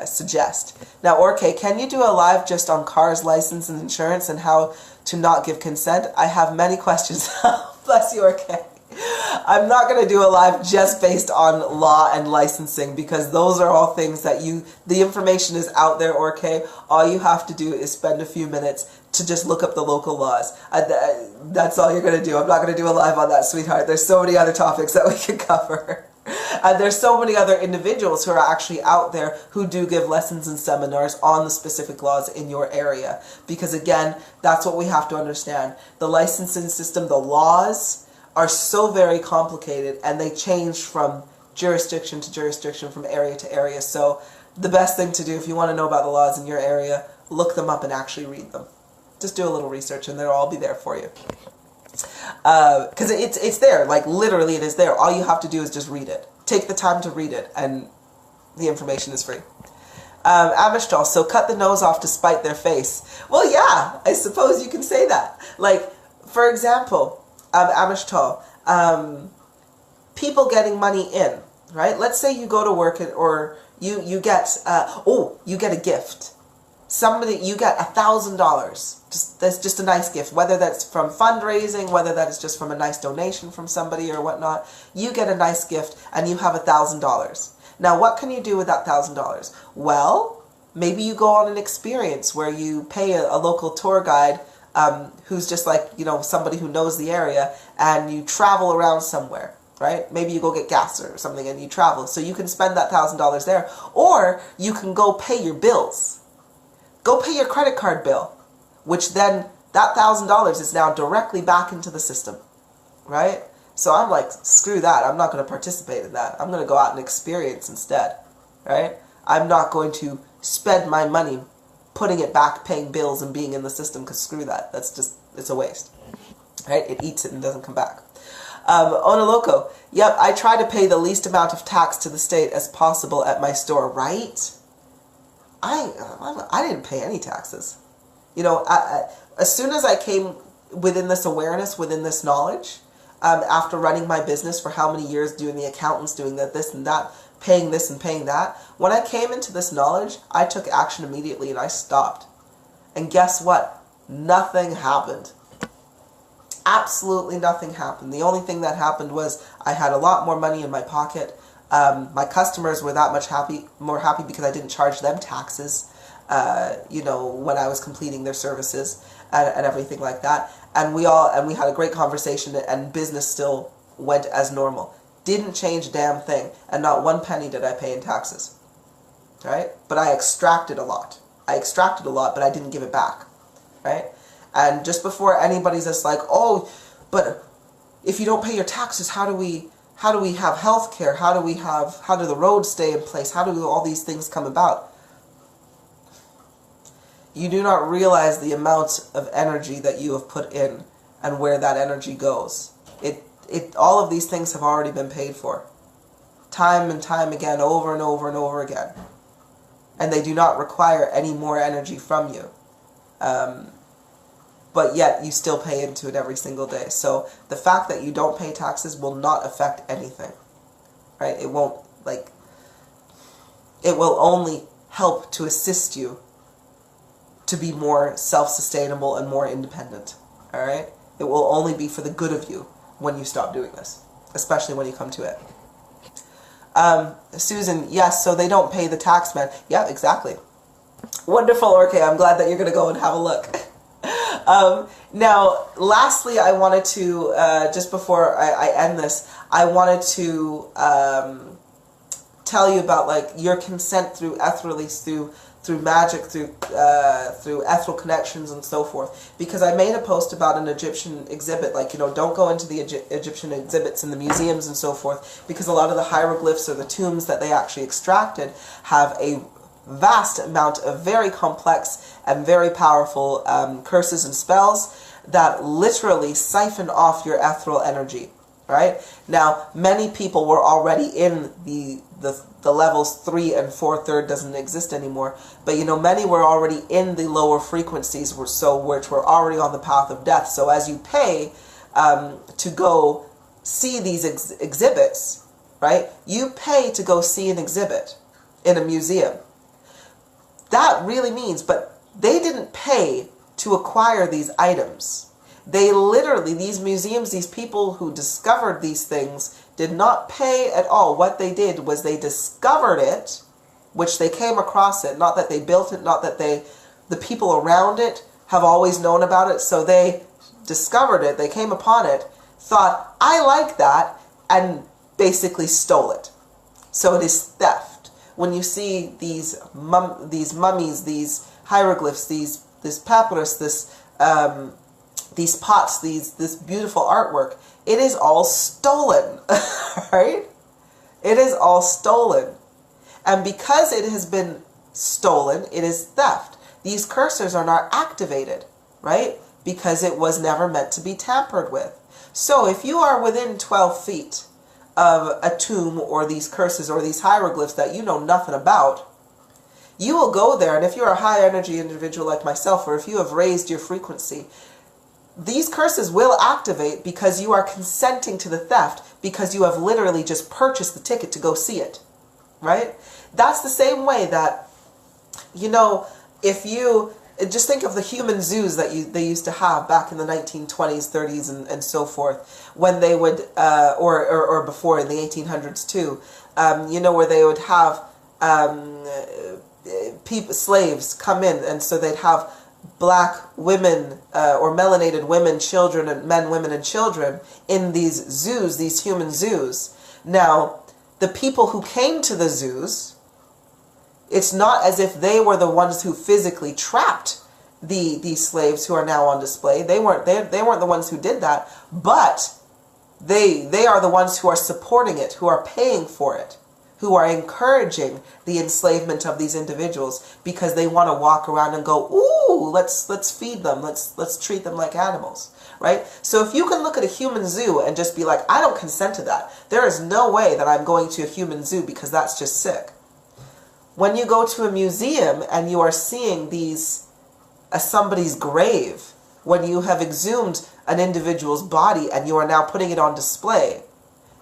suggest. Now, Orke, can you do a live just on cars, license, and insurance, and how to not give consent? I have many questions. Bless you, Orke. I'm not going to do a live just based on law and licensing, because those are all things that the information is out there, Orke. All you have to do is spend a few minutes to just look up the local laws. That's all you're going to do. I'm not going to do a live on that, sweetheart. There's so many other topics that we could cover. And there's so many other individuals who are actually out there who do give lessons and seminars on the specific laws in your area. Because again, that's what we have to understand. The licensing system, the laws, are so very complicated, and they change from jurisdiction to jurisdiction, from area to area. So the best thing to do if you want to know about the laws in your area, look them up and actually read them. Just do a little research and they'll all be there for you. Because it's there, like literally it is there. All you have to do is just read it. Take the time to read it and the information is free. Amishtal, so cut the nose off to spite their face. Well, yeah, I suppose you can say that. Like, for example, Amishtal, people getting money in, right? Let's say you go to work or you get you get a gift. You get $1,000. That's just a nice gift, whether that's from fundraising, whether that is just from a nice donation from somebody or whatnot. You get a nice gift and you have $1,000. Now, what can you do with that $1,000? Well, maybe you go on an experience where you pay a local tour guide who's just like, somebody who knows the area, and you travel around somewhere, right? Maybe you go get gas or something and you travel. So you can spend that $1,000 there. Or you can go pay your bills. Go pay your credit card bill, which then that $1,000 is now directly back into the system, right? So I'm like, screw that. I'm not going to participate in that. I'm going to go out and experience instead, right? I'm not going to spend my money putting it back, paying bills and being in the system, because screw that. That's just, it's a waste, right? It eats it and doesn't come back. Onaloco, yep, I try to pay the least amount of tax to the state as possible at my store, right? I didn't pay any taxes. As soon as I came within this awareness, within this knowledge, after running my business for how many years, doing the accountants, doing this and that, paying this and paying that, when I came into this knowledge, I took action immediately and I stopped. And guess what? Nothing happened. Absolutely nothing happened. The only thing that happened was I had a lot more money in my pocket. My customers were that much more happy because I didn't charge them taxes, when I was completing their services and everything like that. And we had a great conversation, and business still went as normal. Didn't change a damn thing, and not one penny did I pay in taxes, right? But I extracted a lot. But I didn't give it back, right? And just before anybody's just like, oh, but if you don't pay your taxes, how do we have health care? How do the roads stay in place? How do all these things come about? You do not realize the amount of energy that you have put in and where that energy goes. All of these things have already been paid for. Time and time again, over and over and over again. And they do not require any more energy from you. But yet you still pay into it every single day. So the fact that you don't pay taxes will not affect anything, right? It won't, it will only help to assist you to be more self-sustainable and more independent, all right? It will only be for the good of you when you stop doing this, especially when you come to it. Susan, yes, so they don't pay the tax man. Yeah, exactly. Wonderful, Orke. I'm glad that you're going to go and have a look. Now, lastly, I wanted to, just before I end this, I wanted to tell you about your consent through eth release, through magic, through ethereal connections and so forth. Because I made a post about an Egyptian exhibit, don't go into the Egyptian exhibits in the museums and so forth, because a lot of the hieroglyphs or the tombs that they actually extracted have a vast amount of very complex and very powerful curses and spells that literally siphon off your ethereal energy, right? Now, many people were already in the levels 3 and 4, third doesn't exist anymore, but many were already in the lower frequencies, which were already on the path of death. So as you pay to go see these exhibits, right? You pay to go see an exhibit in a museum. That really means, but they didn't pay to acquire these items. They literally, these museums, these people who discovered these things did not pay at all. What they did was they discovered it, which they came across it, not that they built it, not that the people around it have always known about it, so they discovered it, they came upon it, thought, I like that, and basically stole it. So it is theft. When you see these mummies, these hieroglyphs, this papyrus, these pots, this beautiful artwork, it is all stolen, right? It is all stolen. And because it has been stolen, it is theft. these cursors are not activated, right? Because it was never meant to be tampered with. So if you are within 12 feet of a tomb or these curses or these hieroglyphs that you know nothing about, you will go there, and if you're a high energy individual like myself, or if you have raised your frequency, these curses will activate because you are consenting to the theft, because you have literally just purchased the ticket to go see it, right? That's the same way that, you know, if you just think of the human zoos that they used to have back in the 1920s, 30s, and so forth, when they would, or before in the 1800s too, you know, where they would have slaves come in, and so they'd have black women or melanated women, children, and men, women, and children in these zoos, these human zoos. Now, the people who came to the zoos, it's not as if they were the ones who physically trapped these slaves who are now on display. They weren't the ones who did that, but they are the ones who are supporting it, who are paying for it, who are encouraging the enslavement of these individuals because they want to walk around and go, ooh, let's feed them, let's treat them like animals, right? So if you can look at a human zoo and just be like, I don't consent to that. There is no way that I'm going to a human zoo because that's just sick. When you go to a museum and you are seeing these somebody's grave, when you have exhumed an individual's body and you are now putting it on display,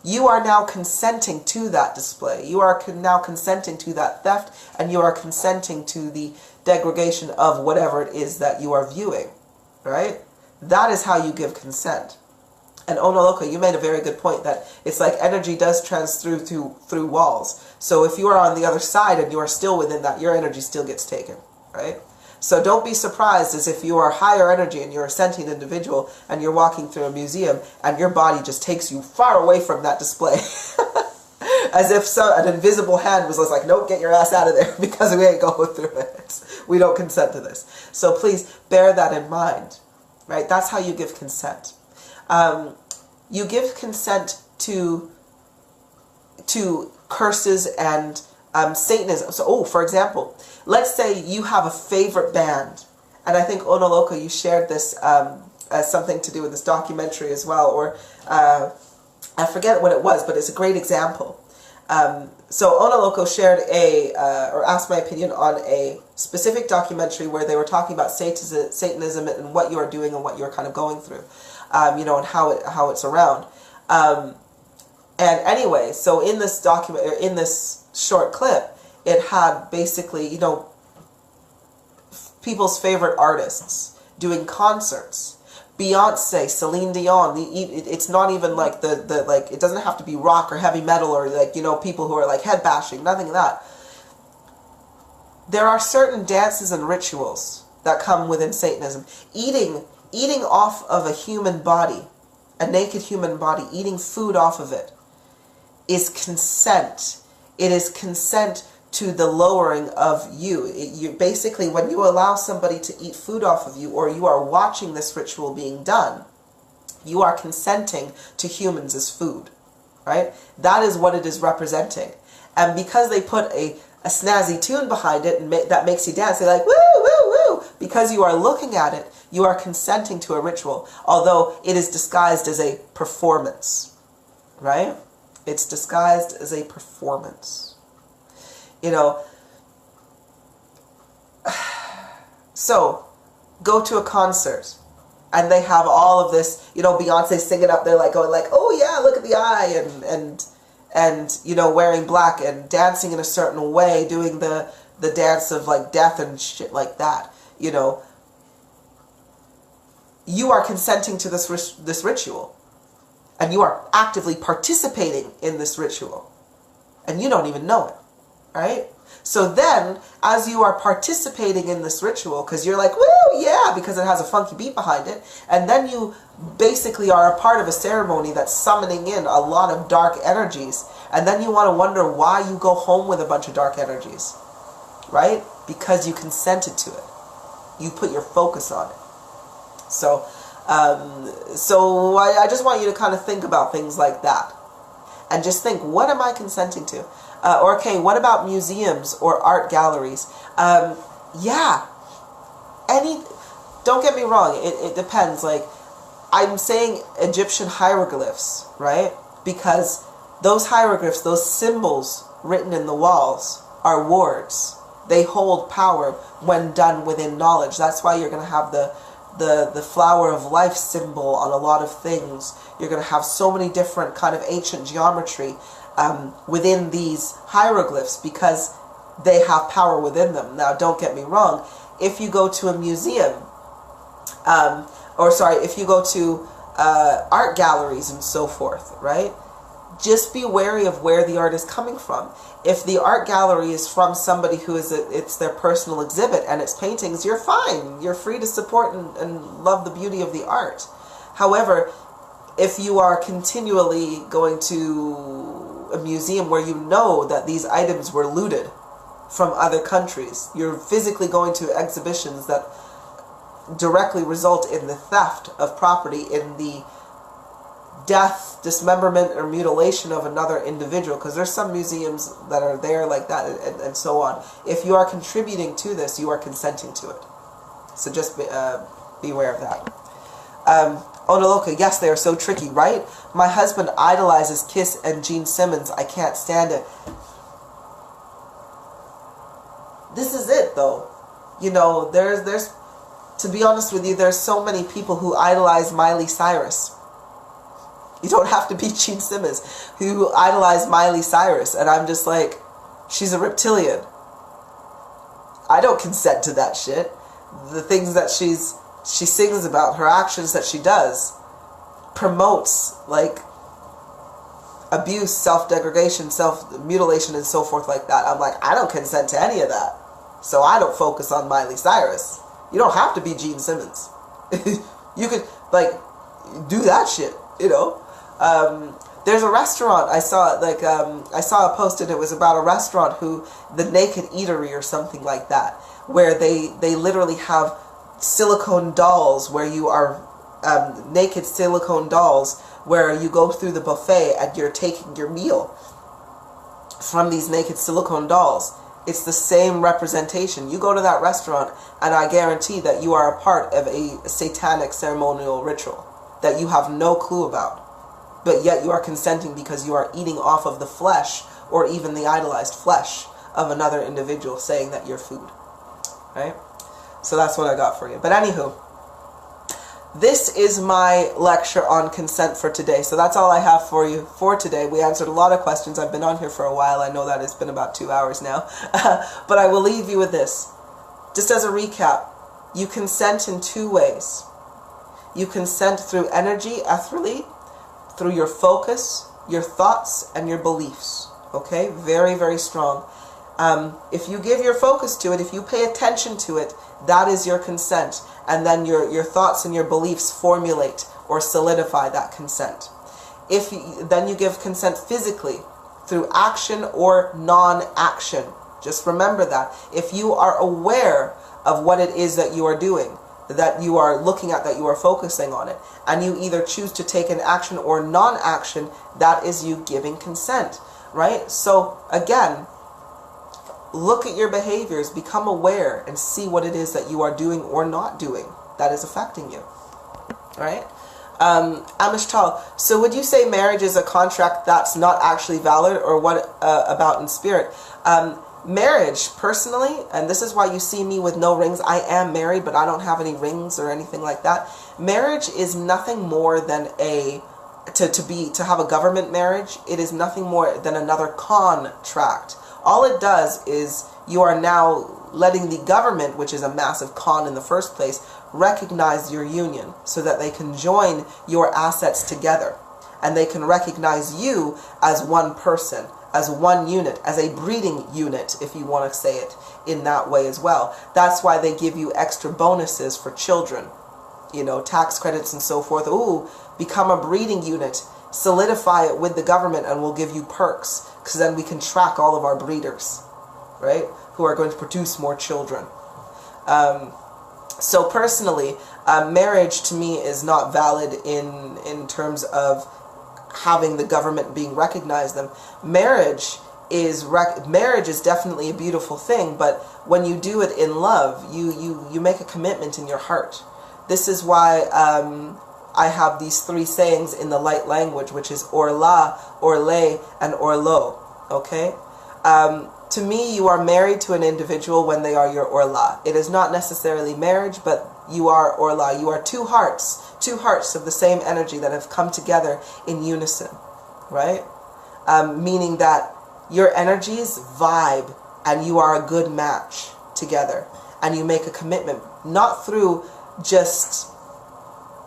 you are now consenting to that display. You are now consenting to that theft, and you are consenting to the degradation of whatever it is that you are viewing, right? That is how you give consent. And Onoloka, you made a very good point that it's like energy does through walls. So if you are on the other side and you are still within that, your energy still gets taken, right? So don't be surprised as if you are higher energy and you're a sentient individual and you're walking through a museum and your body just takes you far away from that display. As if an invisible hand was like, nope, get your ass out of there because we ain't going through it. We don't consent to this. So please bear that in mind, right? That's how you give consent. You give consent to curses and Satanism. So, for example, let's say you have a favorite band, and I think Onoloka, you shared this as something to do with this documentary as well, or I forget what it was, but it's a great example. So Onoloko shared or asked my opinion on a specific documentary where they were talking about Satanism and what you are doing and what you're kind of going through, you know, and how it's around. And anyway, so in this in this short clip, it had basically, you know, people's favorite artists doing concerts. Beyonce, Celine Dion, it's not even like like, it doesn't have to be rock or heavy metal or like, you know, people who are like head bashing, nothing of that. There are certain dances and rituals that come within Satanism. Eating off of a human body, a naked human body, eating food off of it, is consent. It is consent to the lowering of you. You basically, when you allow somebody to eat food off of you, or you are watching this ritual being done, you are consenting to humans as food, right? That is what it is representing. And because they put a snazzy tune behind it and that makes you dance, they're like, woo, woo, woo. Because you are looking at it, you are consenting to a ritual, although it is disguised as a performance, right? It's disguised as a performance. You know, so go to a concert and they have all of this, you know, Beyonce singing up there like going like, oh yeah, look at the eye, and you know, wearing black and dancing in a certain way, doing the dance of like death and shit like that. You know, you are consenting to this ritual. And you are actively participating in this ritual. And you don't even know it. Right? So then, as you are participating in this ritual, because you're like, woo, yeah, because it has a funky beat behind it, and then you basically are a part of a ceremony that's summoning in a lot of dark energies, and then you want to wonder why you go home with a bunch of dark energies. Right? Because you consented to it. You put your focus on it. So I just want you to kind of think about things like that. And just think, what am I consenting to? Or, okay, what about museums or art galleries? Yeah, don't get me wrong, it depends. Like, I'm saying Egyptian hieroglyphs, right? Because those hieroglyphs, those symbols written in the walls are words. They hold power when done within knowledge. That's why you're going to have the flower of life symbol on a lot of things. You're going to have so many different kind of ancient geometry within these hieroglyphs because they have power within them. Now, don't get me wrong. If you go to a museum, if you go to art galleries and so forth, right? Just be wary of where the art is coming from. If the art gallery is from somebody who it's their personal exhibit and it's paintings, you're fine. You're free to support and love the beauty of the art. However, if you are continually going to a museum where you know that these items were looted from other countries, you're physically going to exhibitions that directly result in the theft of property, in the death, dismemberment, or mutilation of another individual, because there's some museums that are there like that, and so on. If you are contributing to this, you are consenting to it. So just be aware of that. Onoloka, yes, they are so tricky, right? My husband idolizes Kiss and Gene Simmons. I can't stand it. This is it, though. You know, there's to be honest with you, there's so many people who idolize Miley Cyrus. You don't have to be Gene Simmons who idolize Miley Cyrus. And I'm just like, she's a reptilian. I don't consent to that shit. The things that she sings about, her actions that she does, promotes, like, abuse, self-degradation, self-mutilation, and so forth like that. I'm like, I don't consent to any of that. So I don't focus on Miley Cyrus. You don't have to be Gene Simmons. You could, like, do that shit, you know? There's a restaurant I saw, like, I saw a post and it was about a restaurant who, the Naked Eatery or something like that, where they literally have silicone dolls where you are, naked silicone dolls where you go through the buffet and you're taking your meal from these naked silicone dolls. It's the same representation. You go to that restaurant and I guarantee that you are a part of a satanic ceremonial ritual that you have no clue about. But yet you are consenting because you are eating off of the flesh or even the idolized flesh of another individual, saying that you're food. Right? So that's what I got for you. But anywho, this is my lecture on consent for today. So that's all I have for you for today. We answered a lot of questions. I've been on here for a while. I know that it's been about 2 hours now. But I will leave you with this. Just as a recap, you consent in 2 ways. You consent through energy, ethereally, through your focus, your thoughts, and your beliefs. Okay? Very, very strong. If you give your focus to it, if you pay attention to it, that is your consent. And then your thoughts and your beliefs formulate or solidify that consent. Then you give consent physically through action or non-action. Just remember that. If you are aware of what it is that you are doing, that you are looking at, that you are focusing on it, and you either choose to take an action or non-action, that is you giving consent, right? So again, look at your behaviors, become aware, and see what it is that you are doing or not doing that is affecting you, right? Amish Tal, so would you say marriage is a contract that's not actually valid, or what about in spirit? Marriage, personally, and this is why you see me with no rings. I am married, but I don't have any rings or anything like that. Marriage is nothing more than to have a government marriage. It is nothing more than another contract. All it does is you are now letting the government, which is a massive con in the first place, recognize your union so that they can join your assets together. And they can recognize you as one person, as one unit, as a breeding unit, if you want to say it in that way as well. That's why they give you extra bonuses for children, you know, tax credits and so forth. Ooh, become a breeding unit, solidify it with the government, and we'll give you perks, because then we can track all of our breeders, right, who are going to produce more children. So personally, marriage to me is not valid in terms of having the government being recognized them. Marriage marriage is definitely a beautiful thing, but when you do it in love, you make a commitment in your heart. This is why I have these 3 sayings in the light language, which is orla, orle, and orlo. Okay? To me, you are married to an individual when they are your orla. It is not necessarily marriage, but you are orla. You are two hearts of the same energy that have come together in unison, right? Meaning that your energies vibe and you are a good match together. And you make a commitment, not through just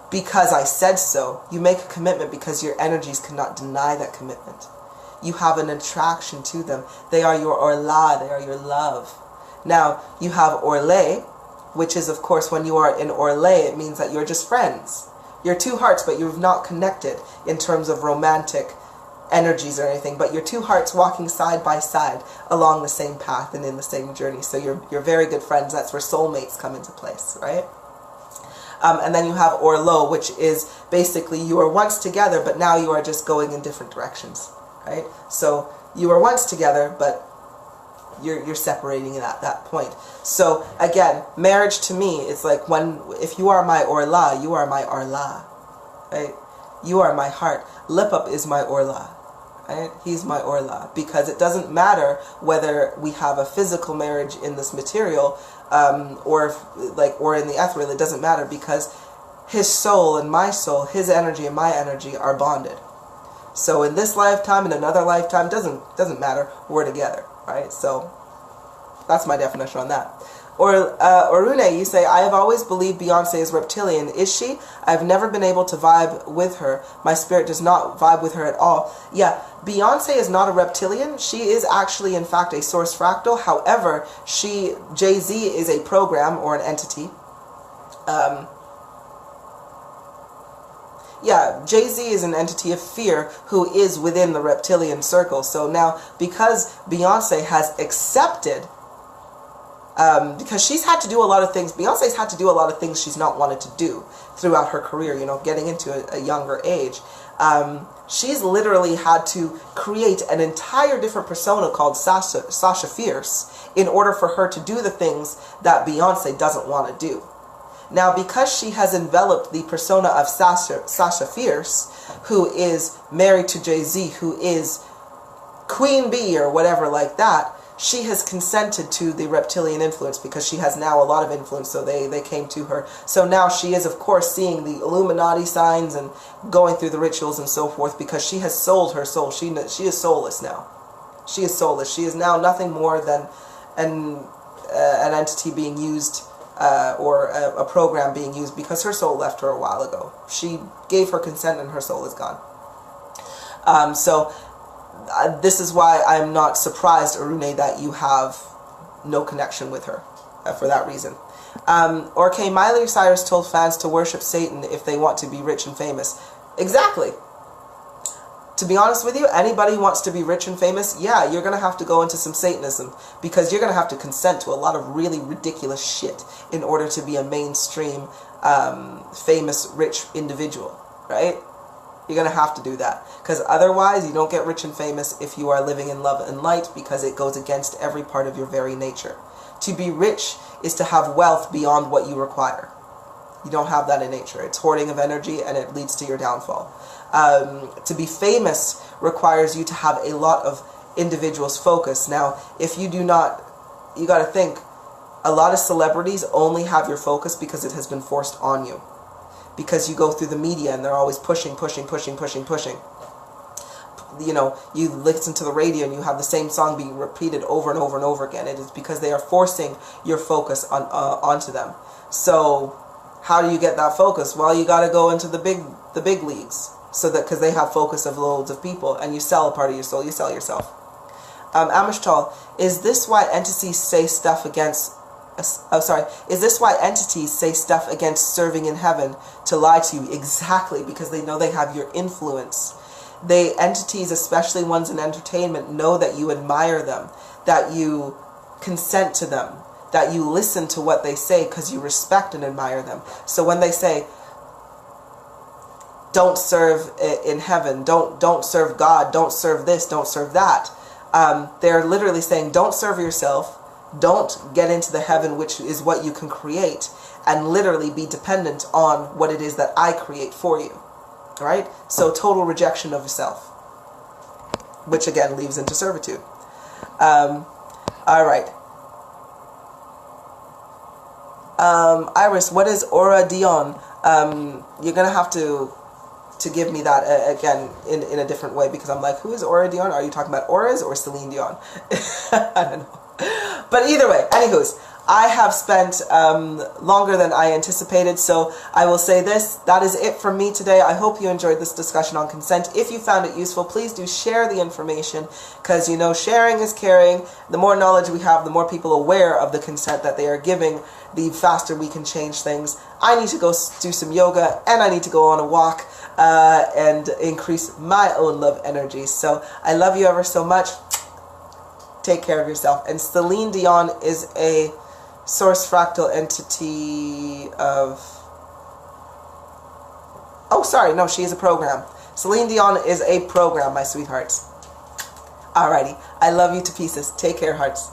because I said so. You make a commitment because your energies cannot deny that commitment. You have an attraction to them. They are your orla, they are your love. Now, you have orle, which is, of course, when you are in orle, it means that you're just friends. You're two hearts, but you've not connected in terms of romantic energies or anything, but you're two hearts walking side by side along the same path and in the same journey. So you're very good friends. That's where soulmates come into place, right? And then you have orlo, which is basically you were once together, but now you are just going in different directions, right? So you were once together, but you're separating it at that point. So again, marriage to me is like if you are my orla, you are my arla, right? You are my heart. Kulipup is my orla, right? He's my orla, because it doesn't matter whether we have a physical marriage in this material or in the ethereal. It doesn't matter, because his soul and my soul, his energy and my energy are bonded. So in this lifetime, in another lifetime, doesn't matter. We're together, right? So that's my definition on that. Or Orune, you say, I have always believed Beyonce is reptilian. Is she? I've never been able to vibe with her. My spirit does not vibe with her at all. Yeah, Beyonce is not a reptilian. She is actually, in fact, a source fractal. However, Jay-Z is a program or an entity. Yeah, Jay-Z is an entity of fear who is within the reptilian circle. So now, because Beyonce has accepted, because she's had to do a lot of things, Beyonce's had to do a lot of things she's not wanted to do throughout her career, getting into a younger age. She's literally had to create an entire different persona called Sasha Fierce in order for her to do the things that Beyonce doesn't want to do. Now, because she has enveloped the persona of Sasha Fierce, who is married to Jay-Z, who is Queen Bee or whatever like that, she has consented to the reptilian influence, because she has now a lot of influence, so they came to her. So now she is, of course, seeing the Illuminati signs and going through the rituals and so forth, because she has sold her soul. She is soulless now. She is soulless. She is now nothing more than an entity being used, or a program being used, because her soul left her a while ago. She gave her consent and her soul is gone. This is why I'm not surprised, Arune, that you have no connection with her for that reason. Okay, Miley Cyrus told fans to worship Satan if they want to be rich and famous. Exactly. To be honest with you, anybody who wants to be rich and famous, yeah, you're going to have to go into some Satanism, because you're going to have to consent to a lot of really ridiculous shit in order to be a mainstream, famous, rich individual, right? You're going to have to do that, because otherwise you don't get rich and famous if you are living in love and light, because it goes against every part of your very nature. To be rich is to have wealth beyond what you require. You don't have that in nature. It's hoarding of energy, and it leads to your downfall. To be famous requires you to have a lot of individuals' focus. Now, if you do not, you got to think, a lot of celebrities only have your focus because it has been forced on you. Because you go through the media and they're always pushing. You listen to the radio and you have the same song being repeated over and over and over again. It is because they are forcing your focus onto them. So how do you get that focus? Well, you got to go into the big leagues, so that, because they have focus of loads of people, and you sell a part of your soul. You sell yourself. Amishtal, is this why entities say stuff against? Is this why entities say stuff against serving in heaven to lie to you? Exactly, because they know they have your influence. Entities, especially ones in entertainment, know that you admire them, that you consent to them, that you listen to what they say because you respect and admire them. So when they say, don't serve in heaven, don't serve God, don't serve this, don't serve that, they're literally saying, don't serve yourself, don't get into the heaven, which is what you can create, and literally be dependent on what it is that I create for you. Right? So total rejection of yourself, which again leads into servitude. All right. Iris, what is Aura Dion? You're gonna have to give me that again in a different way, because I'm like, who is Aura Dion? Are you talking about auras or Celine Dion? I don't know. But either way, anywho's, I have spent longer than I anticipated, so I will say this, that is it from me today. I hope you enjoyed this discussion on consent. If you found it useful, please do share the information, because, you know, sharing is caring. The more knowledge we have, the more people aware of the consent that they are giving, the faster we can change things. I need to go do some yoga, and I need to go on a walk and increase my own love energy. So I love you ever so much. Take care of yourself. And Celine Dion is a source fractal entity of... Oh, sorry. No, she is a program. Celine Dion is a program, my sweethearts. Alrighty. I love you to pieces. Take care, hearts.